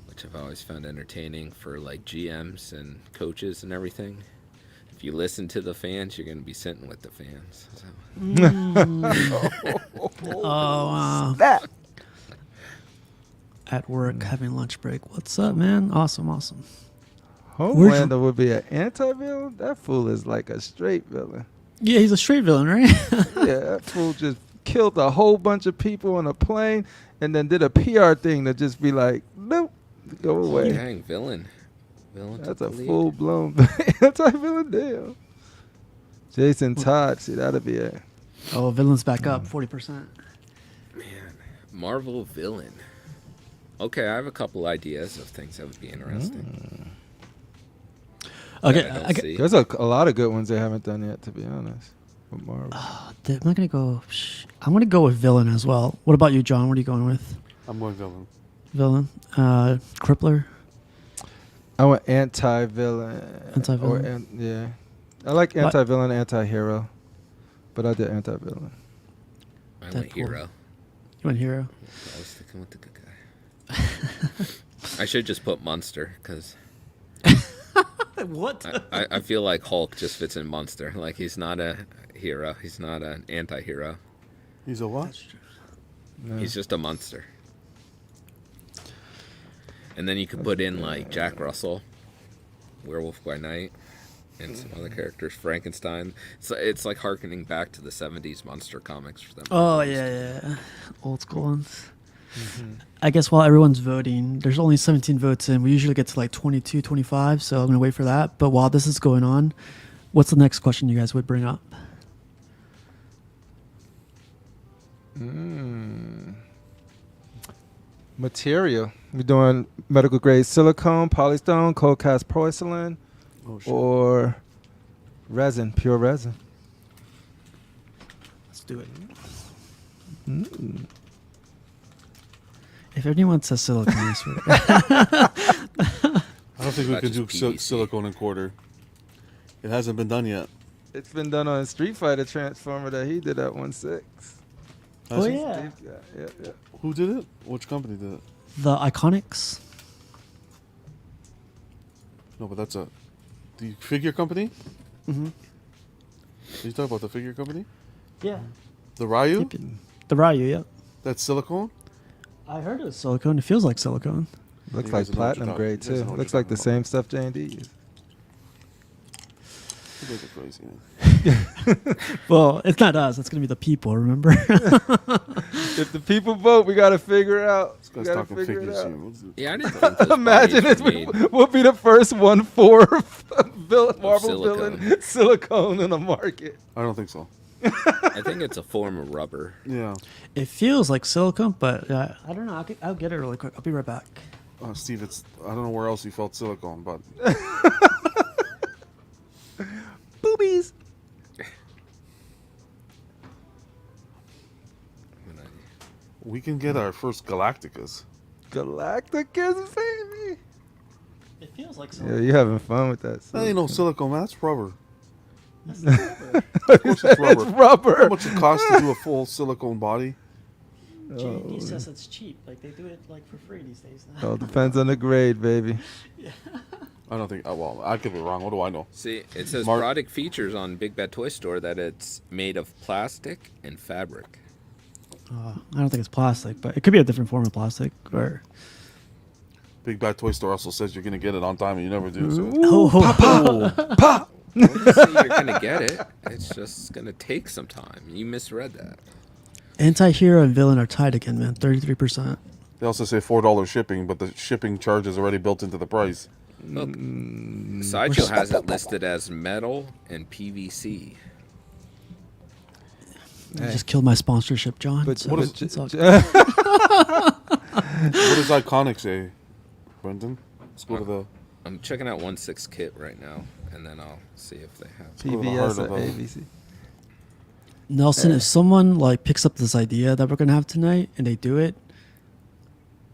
which I've always found entertaining for like GMs and coaches and everything. If you listen to the fans, you're going to be sitting with the fans. So. Oh, wow. at work having lunch break. What's up, man? Awesome. Homelander would be an anti-villain? That fool is like a straight villain. Yeah, he's a straight villain, right? Yeah, that fool just killed a whole bunch of people on a plane and then did a PR thing to just be like, nope, go away. Dang, villain. That's a full-blown anti-villain deal. Jason Todd, see, that'd be it. Oh, villain's back up 40%. Man, Marvel villain. Okay, I have a couple ideas of things that would be interesting. Okay, I don't I get, see. There's a lot of good ones they haven't done yet, to be honest. With Marvel. I'm not gonna go. I'm gonna go with villain as well. What about you, John? What are you going with? I'm going villain. Villain, Crippler. I want anti-villain. Anti-villain? Yeah. I like anti-villain, anti-hero. But I did anti-villain. I went Deadpool. hero. You went hero. I was sticking with the good guy. I should just put monster because What? I feel like Hulk just fits in monster. Like he's not a hero. He's not an anti-hero. He's a what? No. He's just a monster. And then you could put in like Jack Russell, Werewolf by Night, and some other characters, Frankenstein. It's like harkening back to the 70s monster comics for them. Oh yeah. Old school ones. I guess while everyone's voting, there's only 17 votes in. We usually get to like 22, 25, so I'm going to wait for that. But while this is going on, what's the next question you guys would bring up? Material. We're doing medical grade silicone, polystone, cold cast porcelain, Oh, shit. or resin, pure resin. Let's do it. If anyone says silicone, I swear. I don't think we Not can do just PVC. silicone and quarter. It hasn't been done yet. It's been done on Street Fighter Transformer that he did at 1/6. Oh, Has it? yeah. Yeah. Who did it? Which company did it? The Iconics. No, but that's the figure company? Mm-hmm. Are you talking about the figure company? Yeah. The Ryu? The Ryu, yeah. That's silicone? I heard it was silicone. It feels like silicone. Looks You like guys know what you're platinum talking- grade you guys too. know what Looks you're like the talking same stuff J&D used. You guys are crazy, man. Well, it's not us. It's going to be the people, remember? If the people vote, we gotta figure it out. This We guy's gotta talking figure it figures out. here. What's it? Yeah, I didn't think those Imagine bodies it. were made. We'll be the first 1/4 villain, Marvel silicone. villain silicone in the market. I don't think so. I think it's a form of rubber. Yeah. It feels like silicone, but I don't know. I'll get it really quick. I'll be right back. Steve, I don't know where else you felt silicone, but Boobies. we can get our first Galacticas. Galacticus, baby. It feels like Yeah, you having fun with that. That ain't no silicone, man. That's rubber. That's Of course it's rubber. It's rubber. How much it costs to do a full silicone body? J&D says it's cheap. Like they do it like for free these days. Oh, depends on the grade, baby. I don't think. Well, I could be wrong. What do I know? See, it says Mark- product features on Big Bad Toy Store that it's made of plastic and fabric. I don't think it's plastic, but it could be a different form of plastic. Or Big Bad Toy Store also says you're gonna get it on time, and you never do. So. Pop. I wouldn't say you're gonna get it. It's just gonna take some time. You misread that. anti-hero and villain are tied again, man. 33%. They also say $4 shipping, but the shipping charge is already built into the price. Look, Sideshow has it listed as metal and PVC. You just killed my sponsorship, John. But so what is- it's all- What does Iconic say, Brendan? Let's go to the. I'm checking out 1/6 kit right now, and then I'll see if they have. go to the heart PBS of or the- ABC. Nelson, if someone like picks up this idea that we're gonna have tonight and they do it,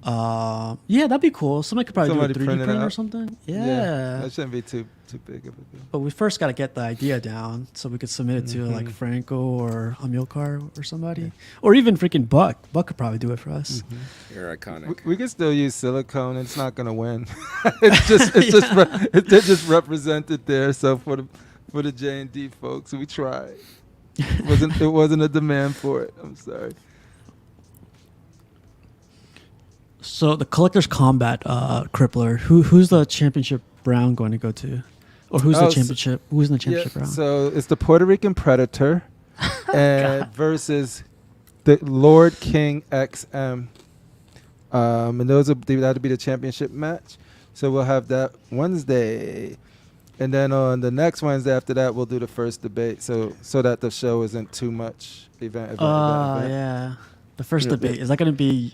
yeah, that'd be cool. Somebody could probably Somebody do a 3D print print it or out. something. That Yeah. shouldn't be too big of a deal. But we first got to get the idea down so we could submit it to like Franco or Amilcar or somebody, or even freaking Buck. Buck could probably do it for us. You're iconic. We can still use silicone. It's not gonna win. They're just represented there. So for the J&D folks, we tried. It wasn't a demand for it. I'm sorry. So the Collector's Combat Crippler. Who's the championship round going to go to, or who's the championship? Who's in the championship round? So it's the Puerto Rican Predator, and versus the Lord King XM. And that'll be the championship match. So we'll have that Wednesday, and then on the next Wednesday after that, we'll do the first debate. So that the show isn't too much event. Yeah. The first debate is that going to be?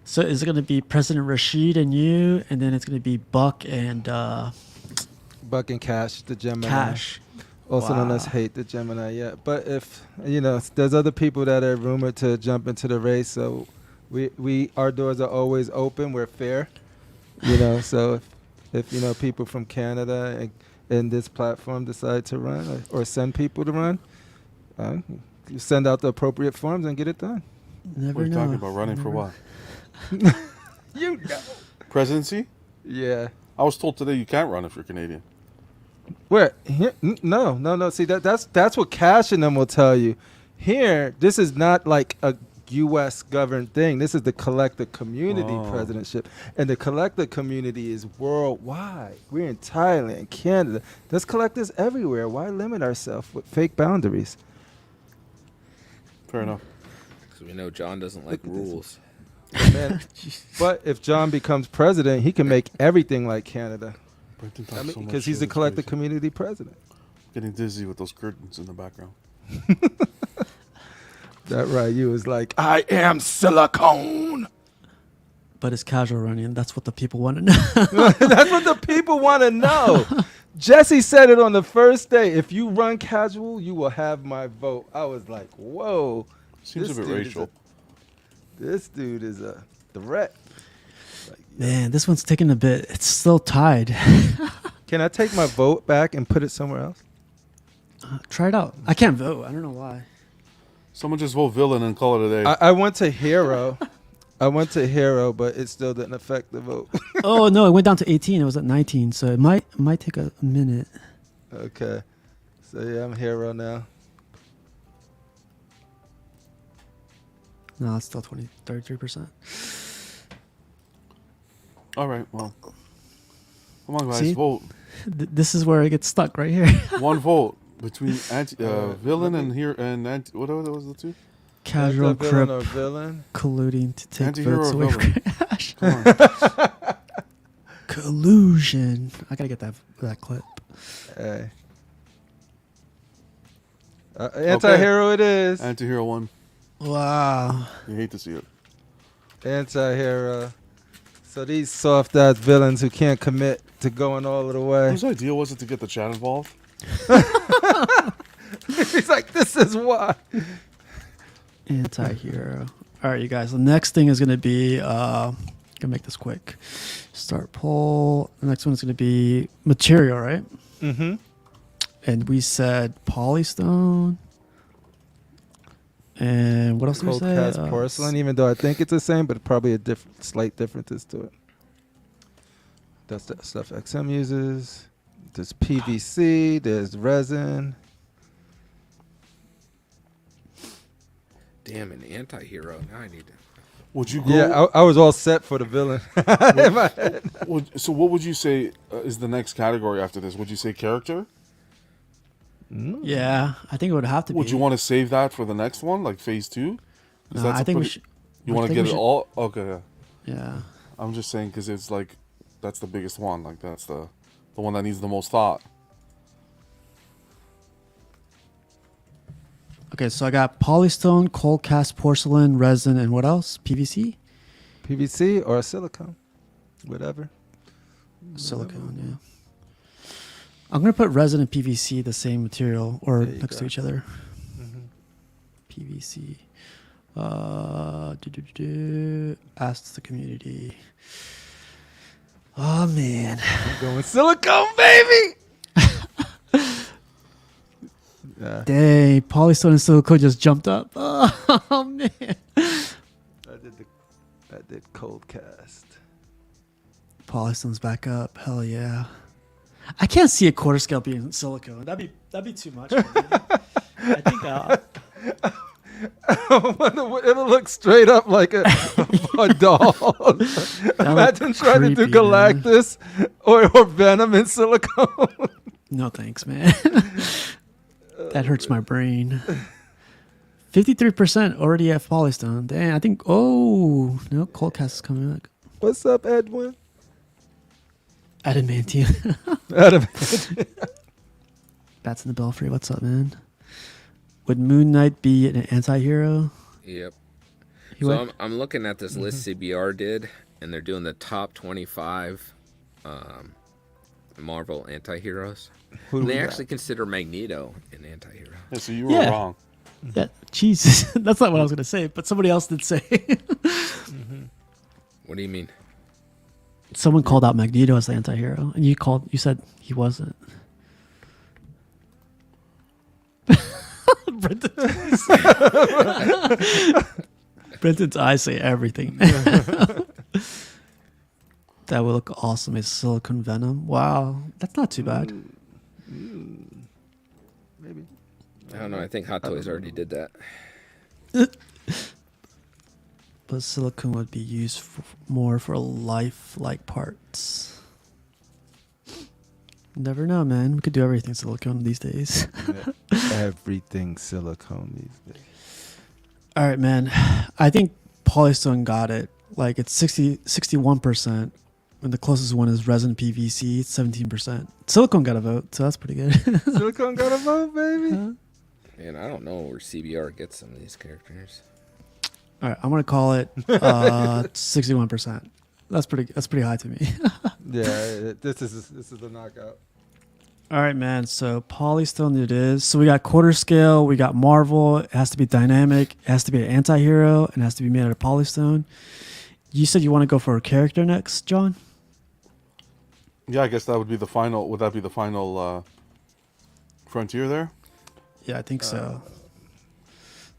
So is it going to be President Rashid and you, and then it's going to be Buck and Cash, the Gemini. Cash. Also known as Hate, the Gemini. Yeah, but if there's other people that are rumored to jump into the race, so our doors are always open. We're fair, So if people from Canada and this platform decide to run or send people to run, you send out the appropriate forms and get it done. Never what are you know. talking about? Running for what? You know. Presidency? Yeah. I was told today you can't run if you're Canadian. Where? Here? No. See, that's what Cash and them will tell you. Here, this is not like a U.S. governed thing. This is the collective community presidentship. And the collective community is worldwide. We're in Thailand, Canada. There's collectors everywhere. Why limit ourselves with fake boundaries? Fair enough. Because we know John doesn't like rules. Man. But if John becomes president, he can make everything like Canada. Because he's the collective community president. Getting dizzy with those curtains in the background. That right, you was like, I am silicone. But it's casual running. That's what the people want to know. That's what the people want to know. Jesse said it on the first day. If you run casual, you will have my vote. I was like, whoa. Seems a bit racial. This dude is a threat. Man, this one's taking a bit. It's still tied. Can I take my vote back and put it somewhere else? Try it out. I can't vote. I don't know why. Someone just vote villain and call it a day. I went to hero. But it still didn't affect the vote. Oh no, it went down to 18. It was at 19, so it might take a minute. Okay. So yeah, I'm hero now. No, it's still 33%. All right, well. Come on, guys, See? vote. This is where it gets stuck right here. One vote between villain and here and what was the two? Casual villain crip or villain colluding to take Anti-hero votes or away villain? from Cash. Come on. Collusion. I gotta get that clip. Hey. Anti-hero it is. Anti-hero won. Wow. You hate to see it. Anti-hero. So these soft-ass villains who can't commit to going all of the way. Whose idea was it to get the chat involved? He's like, this is why. Anti-hero. All right, you guys. The next thing is going to be, gonna make this quick. Start poll. The next one is going to be material, right? Mm-hmm. And we said polystone. And what else did we Cold say? cast porcelain, even though I think it's the same, but probably a slight differences to it. That's the stuff XM uses. There's PVC. There's resin. Damn, an anti-hero. Now I need to... Would you go? Yeah, I was all set for the villain in my head. So what would you say is the next category after this? Would you say character? Yeah, I think it would have to be. Would you want to save that for the next one, like phase 2? No, I think we should. You want to get it all? Okay, yeah. Yeah. I'm just saying because it's like that's the biggest one. Like that's the one that needs the most thought. Okay, so I got polystone, cold cast porcelain, resin, and what else? PVC? PVC or silicone, whatever. Silicone, yeah. I'm going to put resin and PVC, the same material, or next to each other. PVC. Ask the community. Oh, man. I'm going silicone, baby. Yeah. Dang, polystone and silicone just jumped up. Oh, man. I did cold cast. Polystone's back up. Hell yeah. I can't see a quarter scale being silicone. That'd be too much for me. I think It'll look straight up like a or dolls. Imagine trying to do creepy, man. Galactus or Venom in silicone. No thanks, man. That hurts my brain. 53% already have Polystone. Dang, I think. Oh no, Coldcast is coming back. What's up, Edwin? Adamantium. Adam. Bats in the Belfry. What's up, man? Would Moon Knight be an anti-hero? Yep. He So went- I'm looking at this list CBR did, and they're doing the top 25 Marvel anti-heroes. Who do And we they got? actually consider Magneto an anti-hero. Yeah, so you were Yeah. wrong. Yeah, Jesus. That's not what I was gonna say, but somebody else did say. What do you mean? Someone called out Magneto as the anti-hero, and you said he wasn't. Brenton's eyes say everything. That would look awesome as Silicon Venom. Wow, that's not too bad. Maybe. I don't know. I think Hot Toys already did that. But silicone would be used more for life-like parts. Never know, man. We could do everything silicone these days. Everything silicone these days. All right, man. I think Polystone got it. Like it's 61%. And the closest one is resin PVC, 17%. Silicone got a vote, so that's pretty good. Silicone got a vote, baby. Man, I don't know where CBR gets some of these characters. All right, I'm gonna call it 61%. That's pretty high to me. Yeah, this is a knockout. All right, man. So Polystone it is. So we got quarter scale. We got Marvel. It has to be dynamic. It has to be an anti-hero. And it has to be made out of Polystone. You said you want to go for a character next, John? Yeah, I guess that would be the final. Would that be the final frontier there? Yeah, I think so.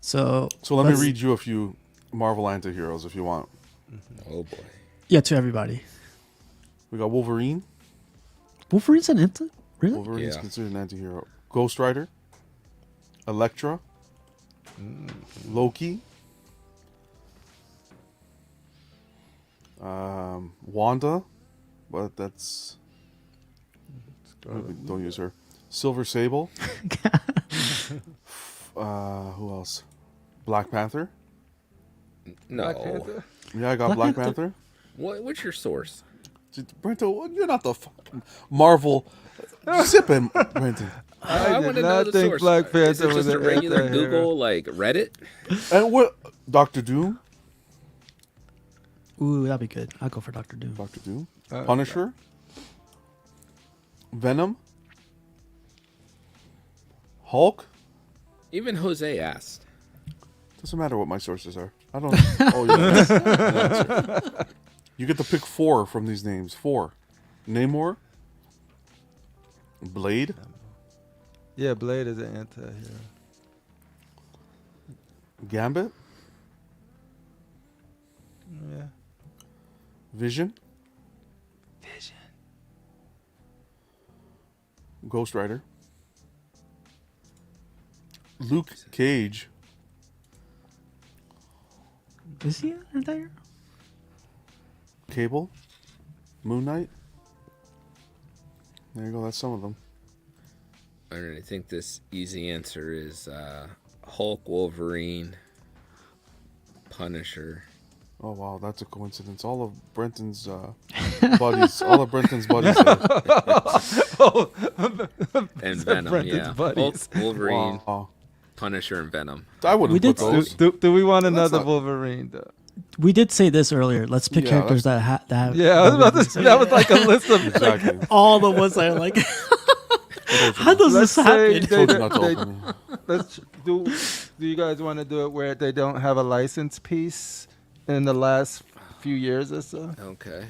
So So let me let's- read you a few Marvel anti-heroes if you want. Oh boy. Yeah, to everybody. We got Wolverine. Wolverine's an anti. Really? Wolverine's Yeah. considered an anti-hero. Ghost Rider. Elektra. Loki. Wanda. But that's... Don't use her. Silver Sable. Who else? Black Panther. No. Black Panther? Yeah, I got Black Black Panther? Panther. What's your source? Brento, you're not the fucking Marvel. Zip him, Brenton. I did wanna not think source. Black Is Panther it was just a an regular anti-hero. Google, like Reddit? And what? Doctor Doom. Ooh, that'd be good. I'll go for Doctor Doom. Doctor Doom. Punisher. Venom. Hulk. Even Jose asked. Doesn't matter what my sources are. I don't. Oh yeah. You get to pick 4 from these names. 4. Namor. Blade. Yeah, Blade is an anti-hero. Gambit. Yeah. Vision. Ghost Rider. Luke Cage. Is he an anti-hero? Cable. Moon Knight. There you go. That's some of them. I think this easy answer is Hulk, Wolverine, Punisher. Oh wow, that's a coincidence. All of Brenton's buddies, all of Brenton's buddies. There. And Venom, Brendan's yeah. buddies. Hulk, Wolverine, Wow. Punisher, and Venom. I wouldn't We put did- those. Do we want That's another not- Wolverine though? We did say this earlier. Let's pick Yeah, characters that have. Yeah, I was about to say that was like a list of Exactly. all the ones that are like. How does Let's this say happen? they- Told you not to they- open me. Let's do you guys want to do it where they don't have a license piece in the last few years or so? Okay.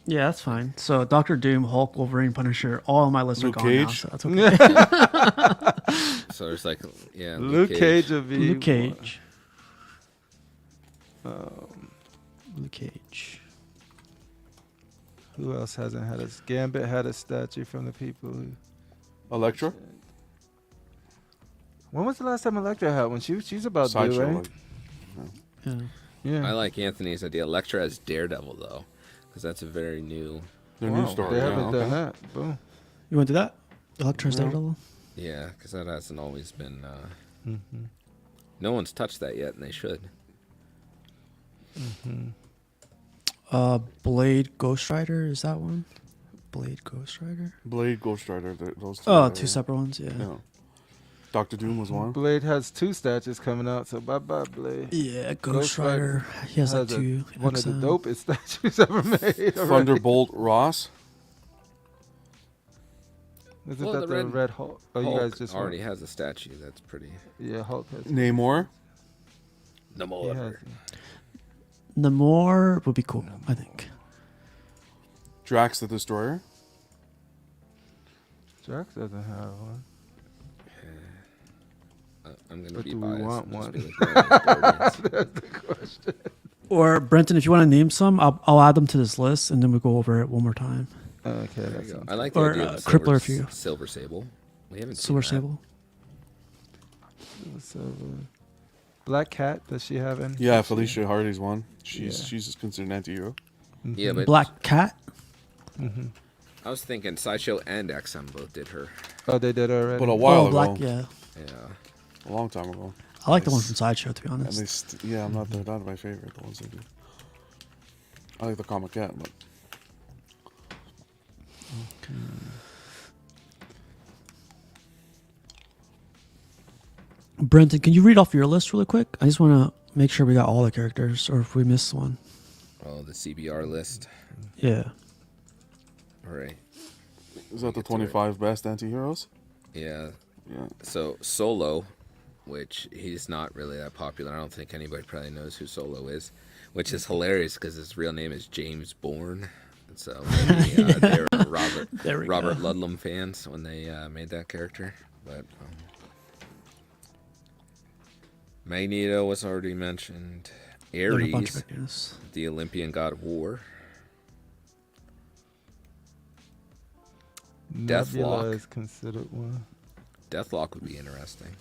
Yeah, that's fine. So Doctor Doom, Hulk, Wolverine, Punisher, all of my lists Luke are gone now. Cage. So that's okay. So there's like, yeah, Luke Cage would be Luke Cage. one. Luke Cage. Who else hasn't had a Gambit had a statue from the people who Elektra. When was the last time Elektra had one? She's about due, Sideshow. right? Like, Yeah. Yeah. I like Anthony's idea. Elektra as Daredevil though, because that's a very new. Their Wow, new story. They Yeah, haven't okay. done that. Boom. You want to do that? Electra's Yeah. Daredevil? Yeah, because that hasn't always been. Mm-hmm. No one's touched that yet, and they should. Blade Ghost Rider, is that one? Blade Ghost Rider? Blade, Ghost Rider. Those two. Oh, are- two separate ones, yeah. Yeah. Doctor Doom was one. Blade has 2 statues coming out, so bye bye Blade. Yeah, Ghost, Ghost Rider. He has like a- two. One of the XM. dopest statues ever made. already. Thunderbolt Ross. Isn't Well, that the the Red Red Hulk? Oh, you Hulk guys just already has a statue. That's pretty. Yeah, Hulk has. Namor. No He more. has Namor would be cool, I think. Drax the Destroyer. Drax doesn't have one. I'm gonna But be do we biased. want and just one? be like, Guardians. Or Brenton, if you want to name some, I'll add them to this list, and then we'll go over it one more time. Okay, There that's you go. it. I like the Or, idea of the Crippler if you- Silver Sable. We haven't seen Silver that. Sable. So, Black Cat, does she have any? Yeah, Felicia Hardy's one. Yeah. She's considered an anti-hero. Yeah, but Black Cat. Mm-hmm. I was thinking Sideshow and XM both did her. Oh, they did already. But a while Oh, ago, Black, yeah. Yeah. a long time ago. I like the one from Sideshow, to be And honest. yeah, they're not my favorite. The ones they do. I like the Comic Cat, but Brenton, can you read off your list really quick? I just want to make sure we got all the characters, or if we missed one. Oh, the CBR list. Yeah. All right. is that the get to it. 25 best anti-heroes? Yeah. Yeah. So Solo, which he's not really that popular. I don't think anybody probably knows who Solo is, which is hilarious because his real name is James Bourne. And so maybe, they were There we Robert go. Ludlum fans when they made that character. But Magneto was already mentioned. There's a bunch of Ares, characters. the Olympian god of war. Nebula Deathlock. is considered one. Deathlock would be interesting.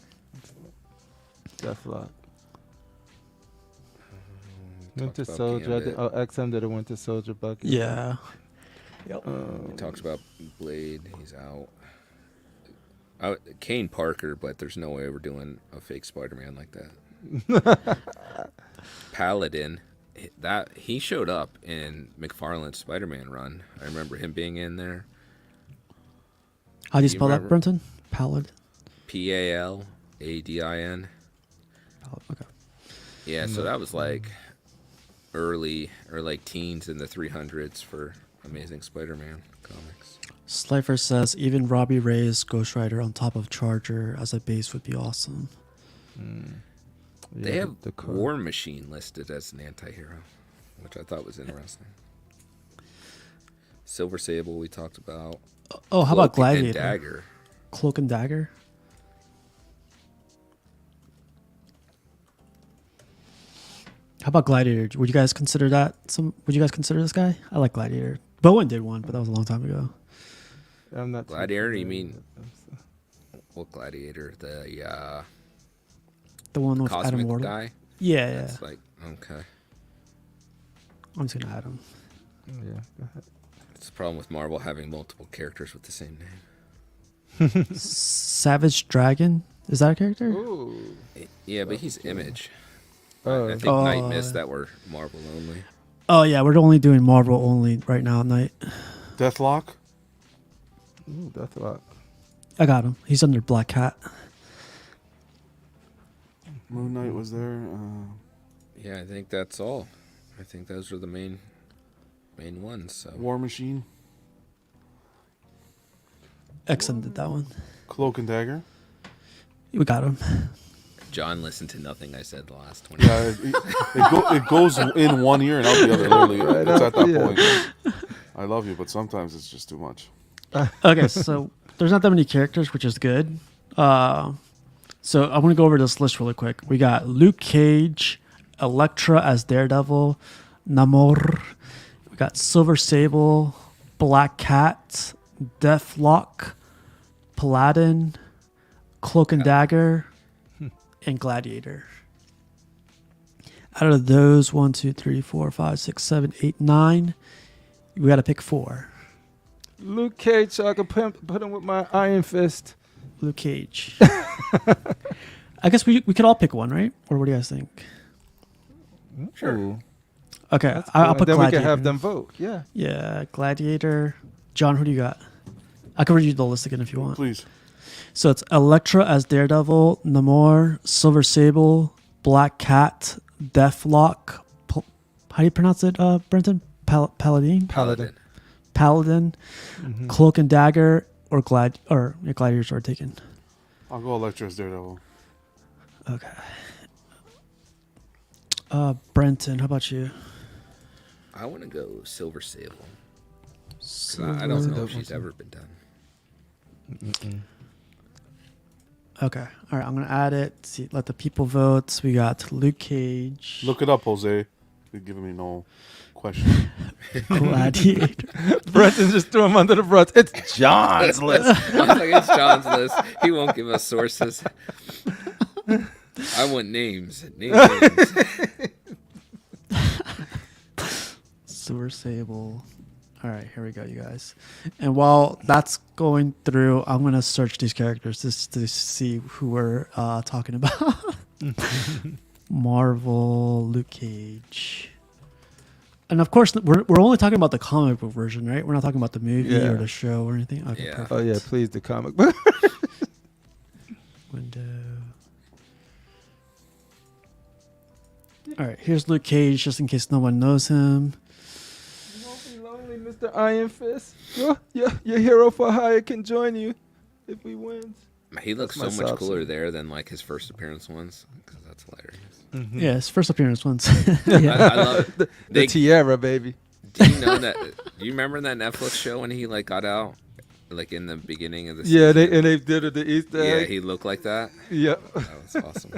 Deathlock. Talked Winter about Soldier. Gambit. Oh, XM did a Winter Soldier bucket. Yeah. He talks about Blade. He's out. Kane Parker, but there's no way we're doing a fake Spider-Man like that. Paladin, that he showed up in McFarlane's Spider-Man run. I remember him being in there. How do you You spell that, remember- Brenton? Paladin. Paladin. Okay. Yeah, so that was like early or like teens in the 300s for Amazing Spider-Man comics. Slifer says even Robbie Ray's Ghost Rider on top of Charger as a base would be awesome. They Yeah, have the car. War Machine listed as an anti-hero, which I thought was interesting. Silver Sable we talked about. Oh, how about Cloak and Gladiator? Dagger. Cloak and Dagger. How about Gladiator? Would you guys consider that would you guys consider this guy? I like Gladiator. Bowen did one, but that was a long time ago. I'm not too Gladiator, you familiar mean- with them, so. What Gladiator? The The one with Adam cosmic Wardle. guy? Yeah, yeah. That's like, okay. I'm just gonna add him. Yeah, go ahead. It's the problem with Marvel having multiple characters with the same name. Savage Dragon. Is that a character? Ooh. Yeah, but he's Image. Oh, I think Oh. Night Mist that were Marvel only. Oh yeah, we're only doing Marvel only right now at night. Deathlock. ooh, Deathlock. I got him. He's under Black Cat. Moon Knight was there. Yeah, I think that's all. I think those are the main ones. So War Machine. XM did that one. Cloak and Dagger. We got him. John listened to nothing I said the last 20 Yeah, it goes in one ear and out the other. Literally, it's at that point. I love you, but sometimes it's just too much. Okay, so there's not that many characters, which is good. So I want to go over this list really quick. We got Luke Cage, Elektra as Daredevil, Namor. We got Silver Sable, Black Cat, Deathlock, Paladin, Cloak and Dagger, and Gladiator. Out of those, 1, 2, 3, 4, 5, 6, 7, 8, 9, we got to pick 4. Luke Cage, so I can put him with my Iron Fist. Luke Cage. I guess we could all pick one, right? Or what do you guys think? Sure. Ooh, Okay, that's I'll cool. put And then we Gladiator. can have them vote. Yeah. Yeah, Gladiator. John, who do you got? I can read you the list again if you want. Please. So it's Elektra as Daredevil, Namor, Silver Sable, Black Cat, Deathlock. How do you pronounce it, Brenton? Paladin? Paladin. Paladin, Mhm. Cloak and Dagger, or Gladiators are taken. I'll go Elektra as Daredevil. Okay. Brenton, how about you? I want to go Silver Sable. 'Cause I don't know if she's ever been done. Mm-mm. Okay. All right. I'm gonna add it. See, let the people vote. So we got Luke Cage, Look it up, Jose. You're giving me no question. Gladiator. Brenton just threw him under the bus. It's John's list. I was like, it's John's list. He won't give us sources. I want names. Names. Silver Sable. All right, here we go, you guys. And while that's going through, I'm gonna search these characters just to see who we're talking about. Marvel, Luke Cage, and of course we're only talking about the comic book version, right? We're not talking about the movie Yeah. or the show or anything. Okay, Yeah. perfect. Oh yeah, please the comic book. Window. All right, here's Luke Cage, just in case no one knows him. You won't be lonely, Mr. Iron Fist. Your hero for hire can join you if he wins. He looks so That's my much side cooler scene. there than like his first appearance ones. Because that's hilarious. Yeah, his first appearance once. I yeah. love The They- tiara, baby. Do you know that? Do you remember that Netflix show when he like got out, like in the beginning of the Yeah, season? they did it the Easter Yeah, egg. he looked like that. Yeah. That was awesome.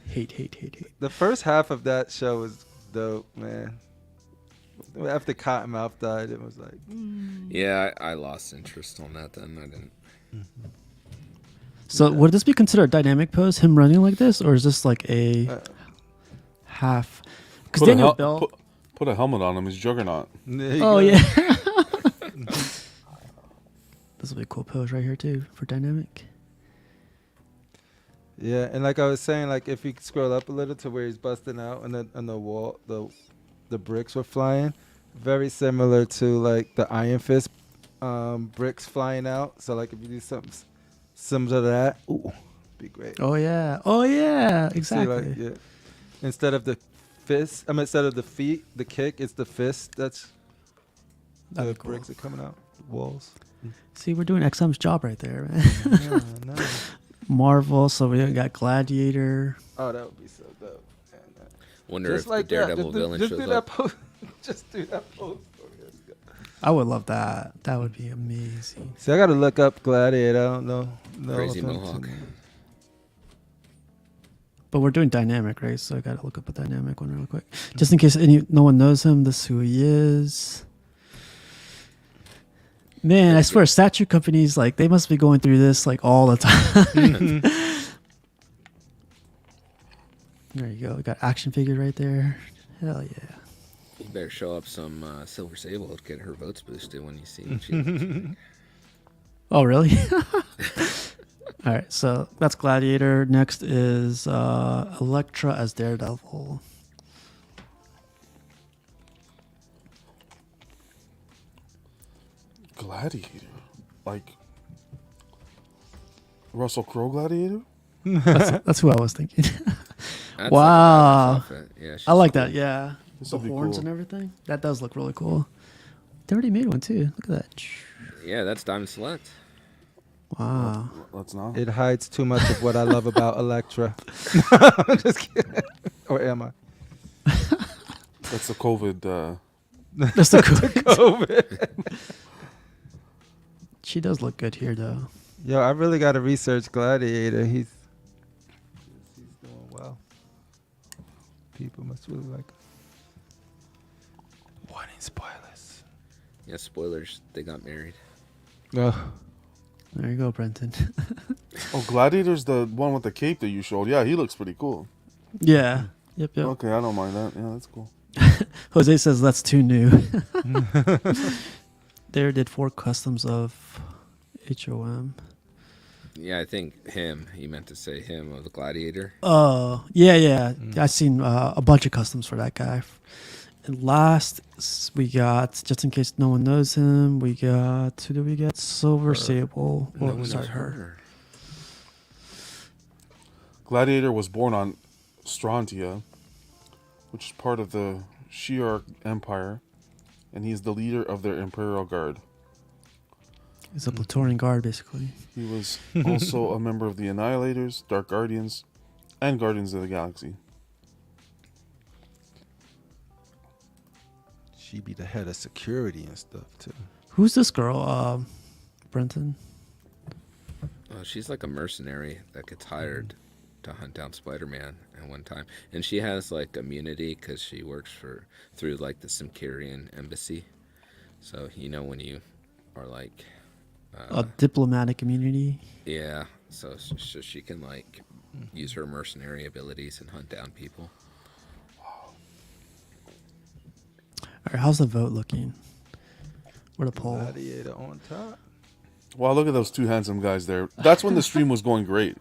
Hate. The first half of that show was dope, man. After Cottonmouth died, it was like, Yeah, I lost interest on that. Then I didn't. So would this be considered a dynamic pose, him running like this, or is this like a half? Because Put a, Daniel hel- Bell. put a helmet on him. He's Juggernaut. there you Oh go. yeah. This will be a cool pose right here too for dynamic. Yeah, and like I was saying, like if you scroll up a little to where he's busting out and the wall, the bricks were flying, very similar to like the Iron Fist bricks flying out. So like if you do something similar to that, ooh, be great. Oh yeah, See, exactly. like, yeah. Instead of the fist, instead of the feet, the kick, it's the fist. That's the That'd be cool. bricks are coming out, the walls. See, we're doing XM's job right there, man. Yeah, no. Marvel. So we got Gladiator. Oh, that would be so dope. Man, Wonder just if like the Daredevil that. villain Just shows do that up. pose. Just do that pose. I would love that. That would be amazing. See, I gotta look up Gladiator. I don't know. Crazy if I'm mohawk. too- But we're doing dynamic, right? So I got to look up a dynamic one real quick, just in case no one knows him. This is who he is. Man, I swear, statue companies like they must be going through this like all the time. There you go. We got action figure right there. Hell yeah. You better show up some Silver Sable to get her votes boosted when you see what she looks like. Oh, really? All right, so that's Gladiator. Next is Elektra as Daredevil. Gladiator. Like Russell Crowe Gladiator? That's who I was thinking. That's Wow. Like a badass outfit. Yeah, she's I like cool. that. Yeah, This the would be horns cool. and everything. That does look really cool. They already made one too. Look at that. Yeah, that's Diamond Select. Wow. Let's not. It hides too much of what I love about Elektra. I'm just kidding. Or am I? That's the COVID. That's the cool. COVID. She does look good here, though. Yo, I really got to research Gladiator. He's doing well. People must really like him. Warning spoilers. Yeah, spoilers. They got married. Oh, There you go, Brenton. Oh, Gladiator's the one with the cape that you showed. Yeah, he looks pretty cool. Yeah. Yep. Okay, I don't mind that. Yeah, that's cool. Jose says that's too new. There did 4 customs of HOM. Yeah, I think him. He meant to say him of the Gladiator. Oh, yeah. I've seen a bunch of customs for that guy. And last, we got, just in case no one knows him, we got, who did we get? Silver Sable. No Oh, one sorry, knows her. Gladiator was born on Strontia, which is part of the Shi'ar Empire, and he's the leader of their Imperial Guard. He's a Praetorian Guard, basically. He was also a member of the Annihilators, Dark Guardians, and Guardians of the Galaxy. She be the head of security and stuff too. Who's this girl, Brenton? She's like a mercenary that gets hired to hunt down Spider-Man at one time, and she has like immunity because she works through like the Simkarian embassy. So when you are like A diplomatic immunity. yeah, so she can like use her mercenary abilities and hunt down people. All right, how's the vote looking? Where the poll? Gladiator on top. Wow, look at those 2 handsome guys there. That's when the stream was going great.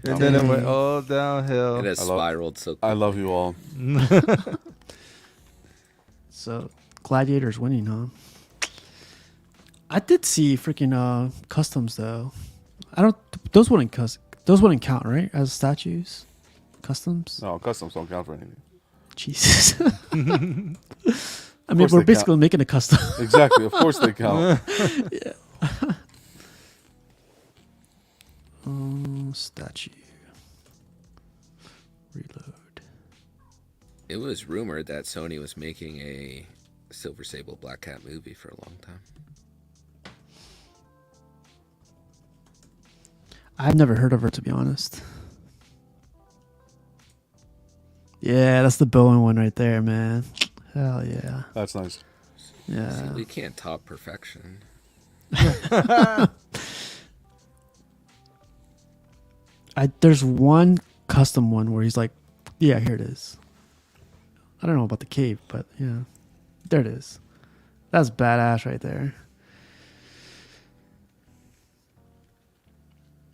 And then it went all downhill. It has spiraled so quickly. I love you all. So, Gladiator's winning, huh? I did see freaking customs though. Those wouldn't count, right? As statues, customs. No, customs don't count for anything. Jesus. I mean, course we're they basically count. making a custom. Exactly. Of course they count. Statue. Reload. It was rumored that Sony was making a Silver Sable Black Cat movie for a long time. I've never heard of her, to be honest. Yeah, that's the Bowen one right there, man. Hell yeah. That's nice. Yeah. See, we can't top perfection. There's one custom one where he's like, yeah, here it is. I don't know about the cave, but yeah. There it is. That's badass right there.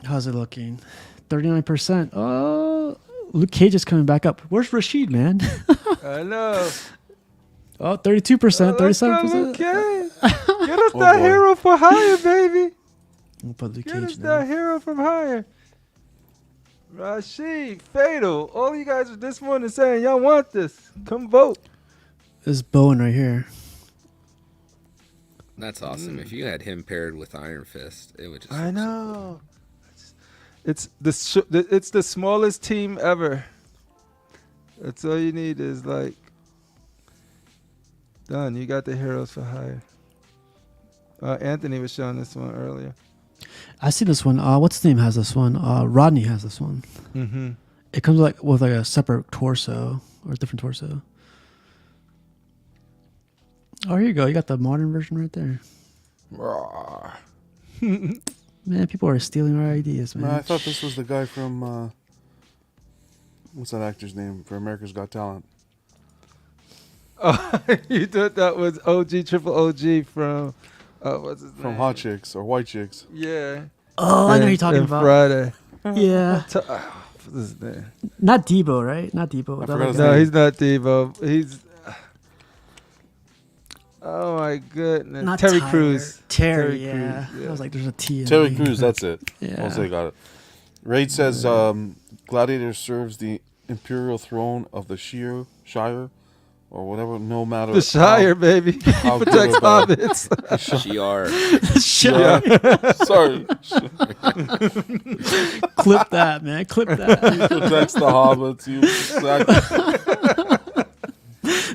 How's it looking? 39%. Oh, Luke Cage is coming back up. Where's Rashid, man? I know. Oh, 32%, 37%. Okay. Get us Oh, that boy. hero for hire, baby. We'll put Luke Get us Cage that now. hero from hire. Rashid, Fatal. All you guys this morning saying y'all want this. Come vote. This is Bowen right here. That's awesome. If you had him paired with Iron Fist, it would just. I look so know. It's the smallest team ever. That's all you need is like done. You got the heroes for hire. Anthony was showing this one earlier. I see this one. What's his name has this one? Rodney has this one. Mm-hmm. It comes with a separate torso or a different torso. Oh, here you go. You got the modern version right there. Man, people are stealing our ideas, man. Man, I thought this was the guy from what's that actor's name for America's Got Talent? Oh, you thought that was OG, triple OG from what's his name? From Hot Chicks or White Chicks. Yeah. Oh, I know who you're And- talking and about. Friday. Yeah. What's his name? Not Debo, right? Not Debo. I That forgot other his guy. No, name. he's not Devo. He's. Oh my goodness. Not Terry Tyler. Crews. Terry, yeah. Crews, I was like, there's a T in Terry there. Crews, that's it. Yeah. Jose got it. Raid says Gladiator serves the imperial throne of the Shire or whatever, no matter The Shire, baby. how good Protects or bad. hobbits. GR. Shut Sorry. Clip that, man. Clip that. Protects the hobbits. You exactly.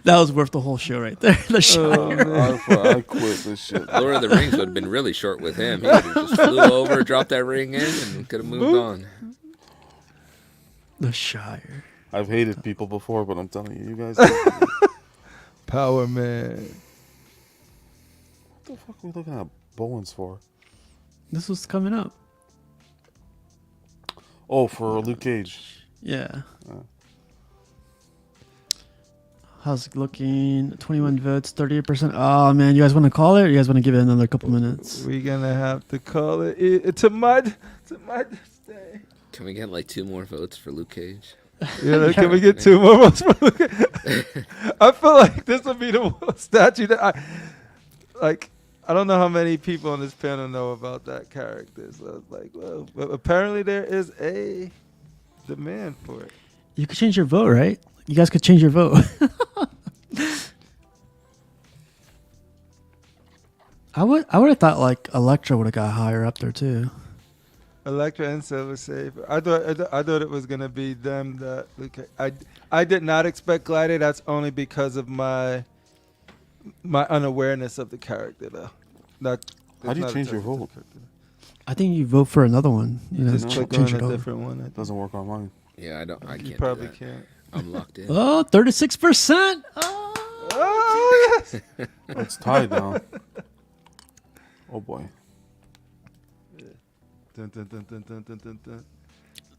That was worth the whole show right there. The Shire. I quit this shit. Lord of the Rings would have been really short with him. He could have just flew over, dropped that ring in, and could have moved on. The Shire. I've hated people before, but I'm telling you, you guys. Power Man. What the fuck are we looking at Bowens for? This was coming up. Oh, for Luke Cage. Yeah. How's it looking? 21 votes, 38%. Oh man, you guys want to call it? Or you guys want to give it another couple minutes? We're gonna have to call it to my stay. Can we get like 2 more votes for Luke Cage? Yeah, can we get 2 more votes for Luke Cage? I feel like this would be the statue that I don't know how many people on this panel know about that character. So I was like, well, but apparently there is a demand for it. You could change your vote, right? You guys could change your vote. I would have thought like Electra would have got higher up there too. Electra and Silver Saber. I thought it was gonna be them that. I did not expect Gladiator. That's only because of my unawareness of the character though. How do you change your vote? I think you vote for another one. You know, Just click change on it a over. different one. I think. Doesn't work on mine. Yeah, I can't. You probably do that. can't. I'm locked in. Oh, 36%. Oh. Oh yes. It's tied now. Oh boy. Dun, dun, dun, dun, dun, dun, dun, dun.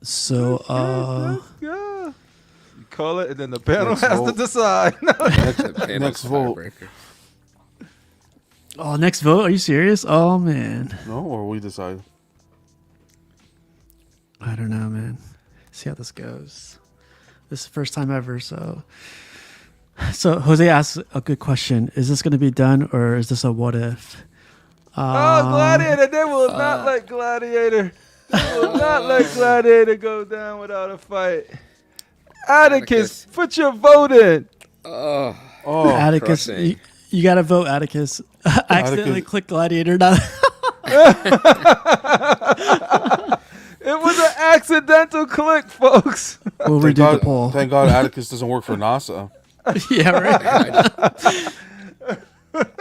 So, Let's go. You call it, and then the panel Next has vote. to decide. The panel's Next vote. tiebreaker. oh, next vote. Are you serious? Oh man, No, or we decide. I don't know, man. See how this goes. This is the first time ever. So Jose asked a good question. Is this going to be done, or is this a what if? Oh, Gladiator! They will not let Gladiator. They will not let Gladiator go down without a fight. Atticus, put your vote in. Oh, Oh, Atticus, crushing. you got to vote Atticus. I accidentally Atticus. clicked Gladiator. Now. It was an accidental click, folks. We'll thank redo the God, poll. thank God Atticus doesn't work for NASA. Yeah, right.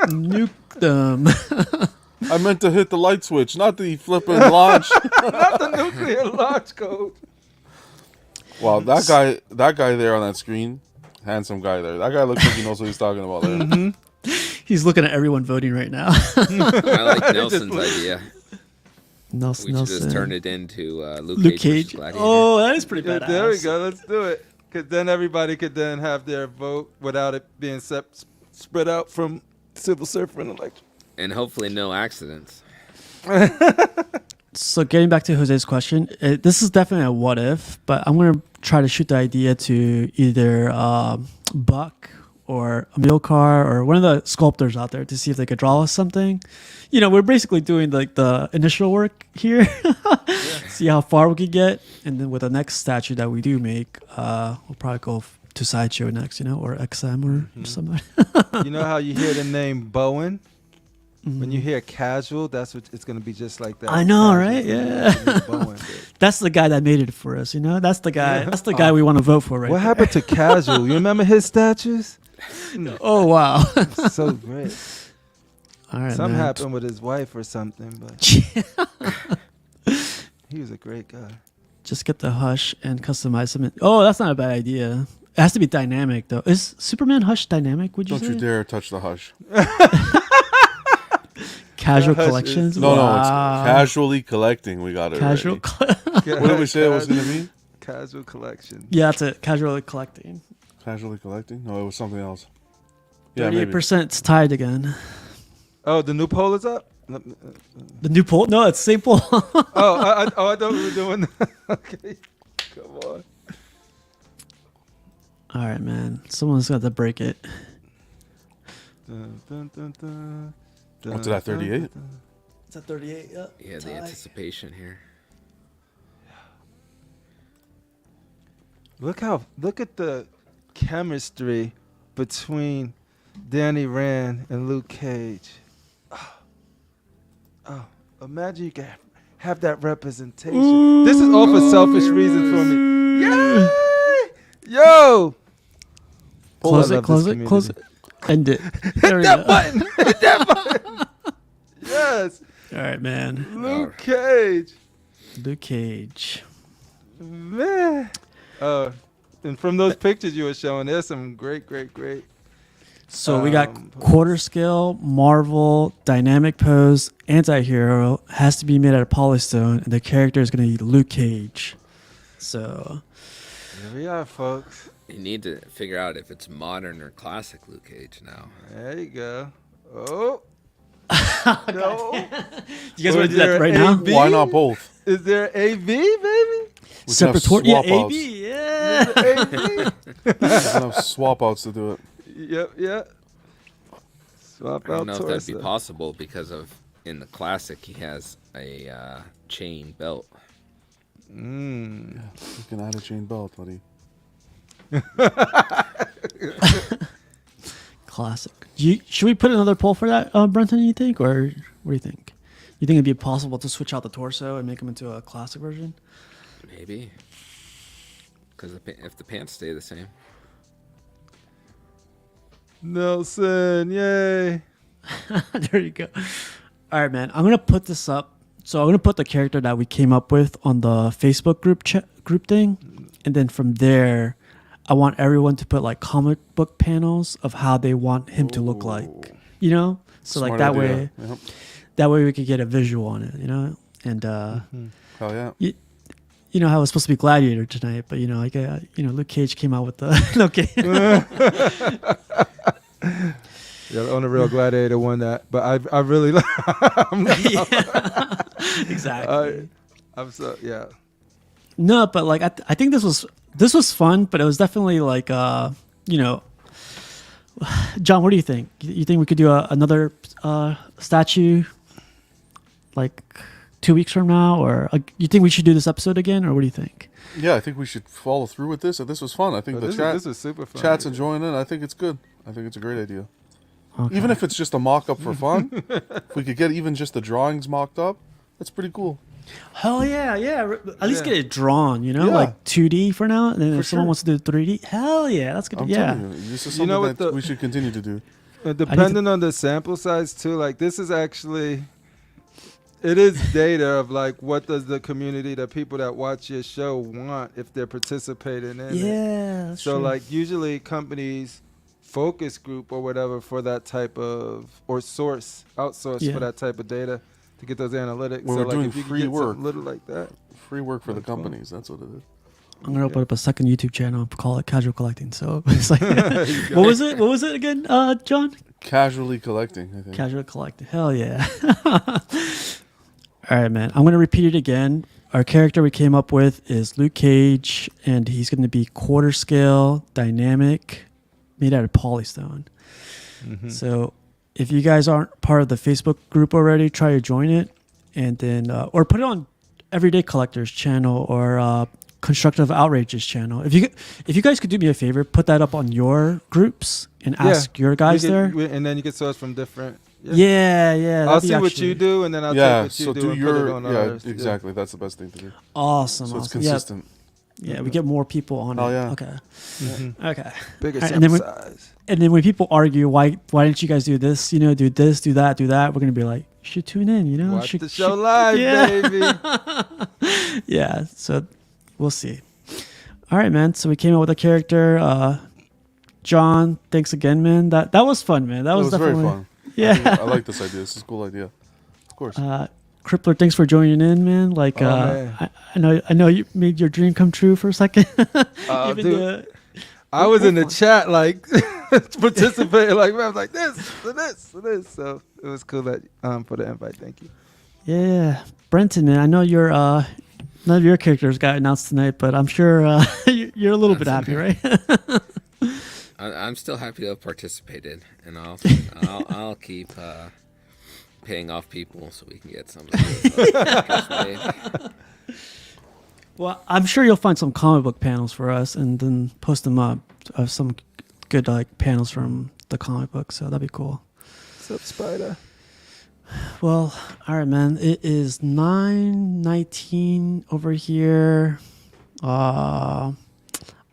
Nuke them. I meant to hit the light switch, not the flipping launch. Not the nuclear launch code. Wow, that guy there on that screen, handsome guy there. That guy looks like he knows what he's talking about there. He's looking at everyone voting right now. I like Nelson's idea. Nelson. We should just turn it into Luke Luke Cage. Cage. versus Gladiator. Oh, that is pretty Yeah, badass. there we go. Let's do it. Cause then everybody could then have their vote without it being spread out from Civil Surfer and Electric. And hopefully no accidents. So getting back to Jose's question, this is definitely a what if, but I'm going to try to shoot the idea to either Buck or Amilcar or one of the sculptors out there to see if they could draw us something. You know, we're basically doing like the initial work here, see how far we could get, and then with the next statue that we do make, we'll probably go to Sideshow next, you know, or XM or something. You know how you hear the name Bowen? When you hear casual, that's what it's gonna be just like that. I know, Casual. right? Yeah. Bowen did. That's the guy that made it for us, you know? That's the guy. Yeah. That's the guy we want to vote for right What there. happened to casual? You remember his statues? Oh, wow. So great. All right, Something man. happened with his wife or something, but he was a great guy. Just get the Hush and customize them. Oh, that's not a bad idea. It has to be dynamic, though. Is Superman Hush dynamic, would you Don't say? you dare touch the hush. Casual The Hush collections? No, Wow. it's casually collecting. We got it. Casual. Already. What did we say it was going to be? Casual collection. Yeah, that's it. Casually collecting. Casually collecting? No, it was something else. Yeah, maybe. 38%. It's tied again. Oh, the new poll is up? The new poll? No, it's the same poll. I thought we were doing that. Okay. Come on. All right, man. Someone's got to break it. Dun, dun, dun, dun, Up to that 38? It's at 38. Yeah. Yeah, the anticipation here. Look at the chemistry between Danny Rand and Luke Cage. Oh, imagine you can have that representation. This is all for selfish reasons for me. Yay! Yo! Close I it, love close this it, close it. community. End it. There we That go. button! Hit that button! Yes! All right, man. Luke Cage. Luke Cage. Man. And from those pictures you were showing, there's some great. So we got quarter scale, Marvel, dynamic pose, anti-hero, has to be made out of polystone, and the character is going to be Luke Cage. So Here we are, folks. You need to figure out if it's modern or classic Luke Cage now. There you go. Oh. No. you guys Or want to is do there that right a now? B? Why not both? Is there AV, baby? We can have Separate yeah, swap outs. AB, yeah. AV? We can have swap outs to do it. Yep. Swap I don't out know if that'd be torso. possible because of in the classic he has a chain belt. Mm. You can add a chain belt, buddy. Classic. Should we put another poll for that, Brenton? You think, or what do you think? You think it'd be possible to switch out the torso and make him into a classic version? Maybe. Because if the pants stay the same. Nelson, yay. There you go. All right, man. I'm gonna put this up. So I'm gonna put the character that we came up with on the Facebook group thing, and then from there, I want everyone to put like comic book panels of how they want him to look like. You know, so like Smart that idea. way, Yep. that way we could get a visual on it. You know, and Hell yeah. you know how it was supposed to be Gladiator tonight, but you know, like Luke Cage came out with the okay. Yeah, the only real Gladiator won that, but I really like. Exactly. I'm so yeah. No, but like I think this was fun, but it was definitely like John, what do you think? You think we could do another statue like 2 weeks from now, or you think we should do this episode again, or what do you think? Yeah, I think we should follow through with this. This was fun. I think This is super fun. chat's enjoying it. I think it's good. I think it's a great idea. Okay. Even if it's just a mock-up for fun, if we could get even just the drawings mocked up, that's pretty cool. Hell yeah. At least Yeah. get it drawn, Yeah. like 2D for now, and then For if someone sure. wants to do 3D, hell yeah, that's good. I'm Yeah. telling you, this is You know something what that we should continue to do. Depending on the sample size too, like this is actually, it is data of like what does the community, the people that watch your show want if they're participating in it. Yeah. That's So true. like usually companies focus group or whatever for that type of, or outsource Yeah. for that type of data to get those analytics. Well, so we're like doing if you free can get work. something little like that. Free work for the That's fun. companies. That's what it is. I'm gonna open up a second YouTube channel and call it Casual Collecting. So it's like, what was it? What was it again, John? Casually collecting, I think. Casual Collecting. Hell yeah! All right, man. I'm gonna repeat it again. Our character we came up with is Luke Cage, and he's gonna be quarter scale, dynamic, made out of polystone. Mm-hmm. So if you guys aren't part of the Facebook group already, try to join it, and then or put it on Everyday Collectors channel or Constructive Outrages channel. If you guys could do me a favor, put that up on your groups and ask your guys there. And then you can source from different. Yeah. I'll that'd be see what actually you do, and then I'll Yeah, take what you so do do and put it your on yeah, ours. exactly. That's the best thing to do. Awesome. So it's awesome. consistent. Yeah, we get more people on Oh, it. yeah. Okay. Mhm. Okay. Bigger Alright, and then sample we- size. And then when people argue, why didn't you guys do this? You know, do this, do that, we're gonna be like, you should tune in. You know, Watch the show live, baby. Yeah. So we'll see. All right, man. So we came up with a character. John, thanks again, man. That was fun, man. That It was was very definitely fun. Yeah. I like this idea. This is a cool idea. Of course. Crippler, thanks for joining in, man. Like, man. I know you made your dream come true for a second. Oh, Even dude. the- I was in the chat, like, participating, like, man, I was like, this. So it was cool that for the invite. Thank you. Yeah, Brenton, man. I know you're none of your characters got announced tonight, but I'm sure you're a little bit happy, right? I'm still happy to have participated, and I'll keep paying off people so we can get some of those characters made. Well, I'm sure you'll find some comic book panels for us, and then post them up of some good like panels from the comic book. So that'd be cool. What's up, Spider? Well, all right, man. It is 9:19 over here. I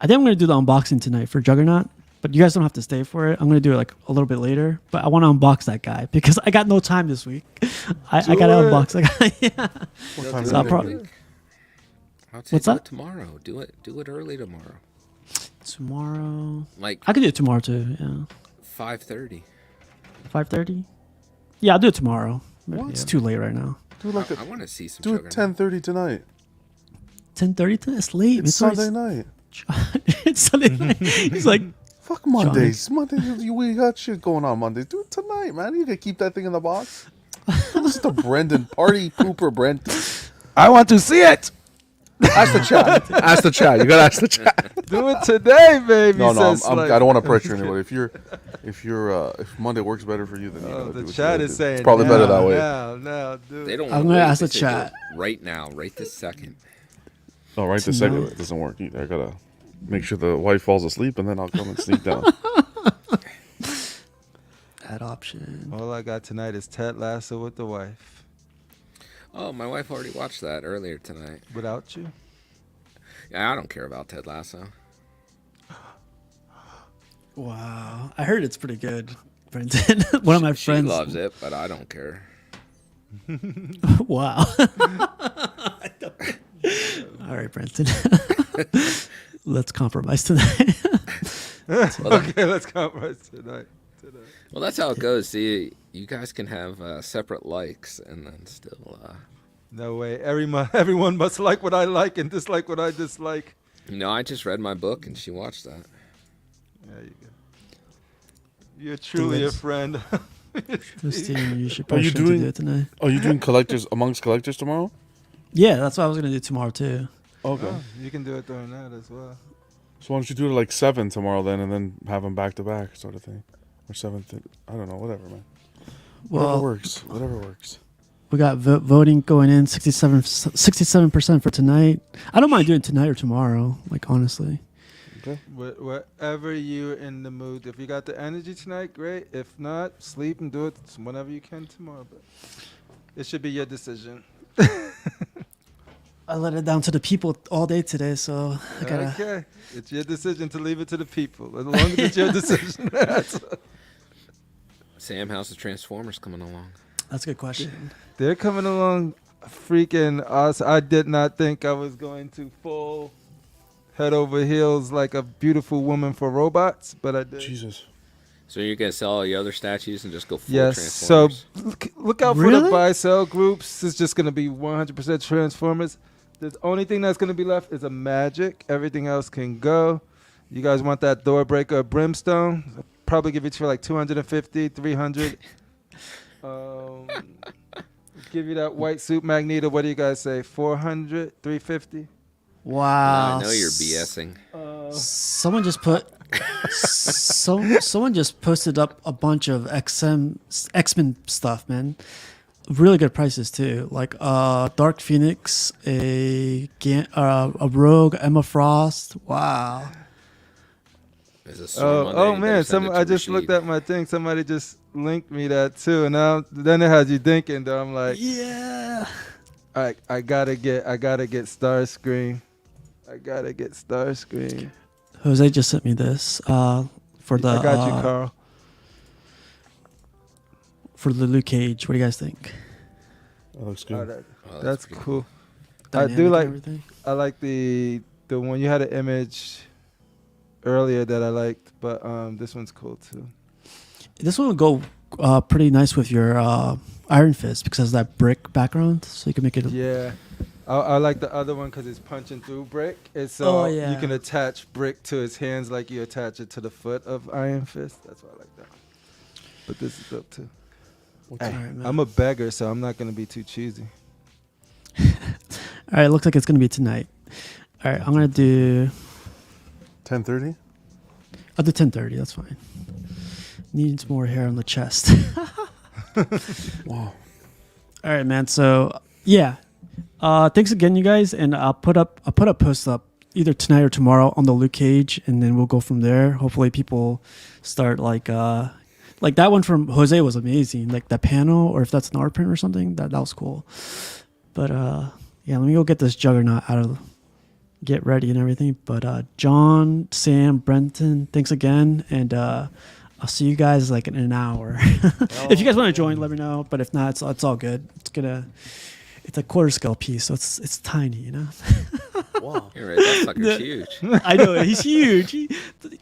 think I'm gonna do the unboxing tonight for Juggernaut, but you guys don't have to stay for it. I'm gonna do it like a little bit later, but I want to unbox that guy because I got no time this week. I gotta unbox that guy. Yeah. What time So is I'll it? probably- I'd say What's do that? it tomorrow. Do it early tomorrow. Tomorrow, Like I could do it tomorrow too. Yeah, 5:30. 5:30. Yeah, I'll do it tomorrow. What? It's too late right now. Do like I want to see some do it Juggernaut. 10:30 tonight. 10:30 tonight. It's late. It's Sunday night. It's Sunday night. He's like, Fuck Mondays. Mondays, we got shit going on Mondays. Do it tonight, man. You can keep that thing in the box. Listen to Brendan, party pooper Brent. I want to see it. Ask the chat. Ask the chat. You gotta ask the chat. Do it today, baby. No, says I Slay. don't want to pressure anybody. If Monday works better for you, then you gotta do The what you chat gotta is do. saying It's probably better that way. Now, dude. They don't. I'm wanna gonna wait. ask They the say do chat. it right now, right this second. No, right this second it doesn't work either. I gotta make sure the wife falls asleep, and then I'll come and sneak down. that option. All I got tonight is Ted Lasso with the wife. Oh, my wife already watched that earlier tonight. Without you? Yeah, I don't care about Ted Lasso. Wow. I heard it's pretty good, Brenton. One of my She friends loves it, but I don't care. Wow. All right, Brenton. Let's compromise tonight. Okay, let's compromise tonight. Well, that's how it goes. See, you guys can have separate likes and then still. No way. Everyone must like what I like and dislike what I dislike. I just read my book and she watched that. There you go. You're truly a friend. Christine, you should Are you probably doing- do it tonight. Are you doing collectors amongst collectors tomorrow? Yeah, that's what I was gonna do tomorrow too. Okay. Oh, you can do it during that as well. So why don't you do it like 7 tomorrow then, and then have them back to back, sort of thing, or 7. I don't know. Whatever, man. Whatever Well, works. Whatever works. we got voting going in 67% for tonight. I don't mind doing it tonight or tomorrow. Like honestly. Okay. Whatever you're in the mood. If you got the energy tonight, great. If not, sleep and do it whenever you can tomorrow. But it should be your decision. I let it down to the people all day today, so I gotta. Okay. It's your decision to leave it to the people. As long as it's your decision. Sam, how's the Transformers coming along? That's a good question. They're coming along freaking awesome. I did not think I was going to fall head over heels like a beautiful woman for robots, but I did. Jesus. So you're gonna sell all the other statues and just go full Yes. So Transformers? look out for Really? the buy sell groups. It's just going to be 100% Transformers. The only thing that's going to be left is a magic. Everything else can go. You guys want that door breaker Brimstone? I'll probably give it to you for like 250, 300. Give you that white suit Magneto. What do you guys say? 400, 350? Wow. I know you're BSing. Someone just put. Someone just posted up a bunch of X-Men stuff, man. Really good prices too. Like Dark Phoenix, a Rogue, Emma Frost. Wow. There's a storm on there, Oh you man! better send it to I just looked Rashid. at my thing. Somebody just linked me that too, and now then it has you thinking. Though I'm like, Yeah. I gotta get Starscream. I gotta get Starscream. Jose just sent me this for the I got you, Carl. for the Luke Cage. What do you guys think? That looks Oh, good. Oh, that's pretty cool. Dynamic I do and like. everything? I like the one you had an image earlier that I liked, but this one's cool too. This one would go pretty nice with your Iron Fist because it has that brick background, so you can make it. Yeah. I like the other one because it's punching through brick. It's Oh, yeah. you can attach brick to his hands like you attach it to the foot of Iron Fist. That's why I like that. But this is dope too. Hey, All right, man. I'm a beggar, so I'm not gonna be too cheesy. All right, looks like it's gonna be tonight. All right, I'm gonna do. 10:30. I'll do 10:30. That's fine. Needs more hair on the chest. Wow. All right, man. So yeah, thanks again, you guys, and I'll put a post up either tonight or tomorrow on the Luke Cage, and then we'll go from there. Hopefully, people start like that one from Jose was amazing, like that panel, or if that's an art print or something, that was cool. But yeah, let me go get this Juggernaut out of. Get ready and everything. But John, Sam, Brenton, thanks again, and I'll see you guys like in an hour. If you guys want to join, let me know. But if not, it's all good. It's a quarter scale piece, so it's tiny, you know. Wow. You're right. That sucker's huge. I know he's huge.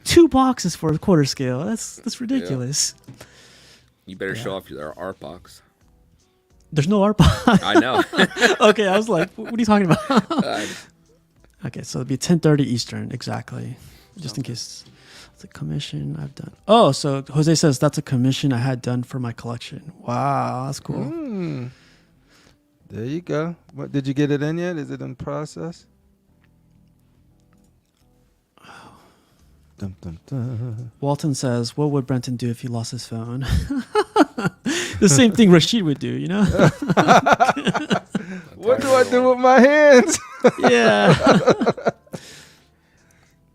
2 boxes for a quarter scale. That's ridiculous. You better show off your art box. There's no art box. I know. Okay, I was like, what are you talking about? Okay, so it'd be 10:30 Eastern exactly, just in case. It's a commission I've done. Oh, so Jose says that's a commission I had done for my collection. Wow, that's cool. There you go. What, did you get it in yet? Is it in process? Dun, dun, dun. Walton says, "What would Brenton do if he lost his phone?" The same thing Rashid would do, you know? What do I do with my hands? Yeah.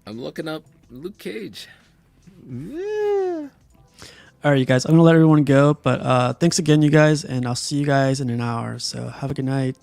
I'm looking up Luke Cage. Yeah. All right, you guys. I'm gonna let everyone go, but thanks again, you guys, and I'll see you guys in an hour. So have a good night.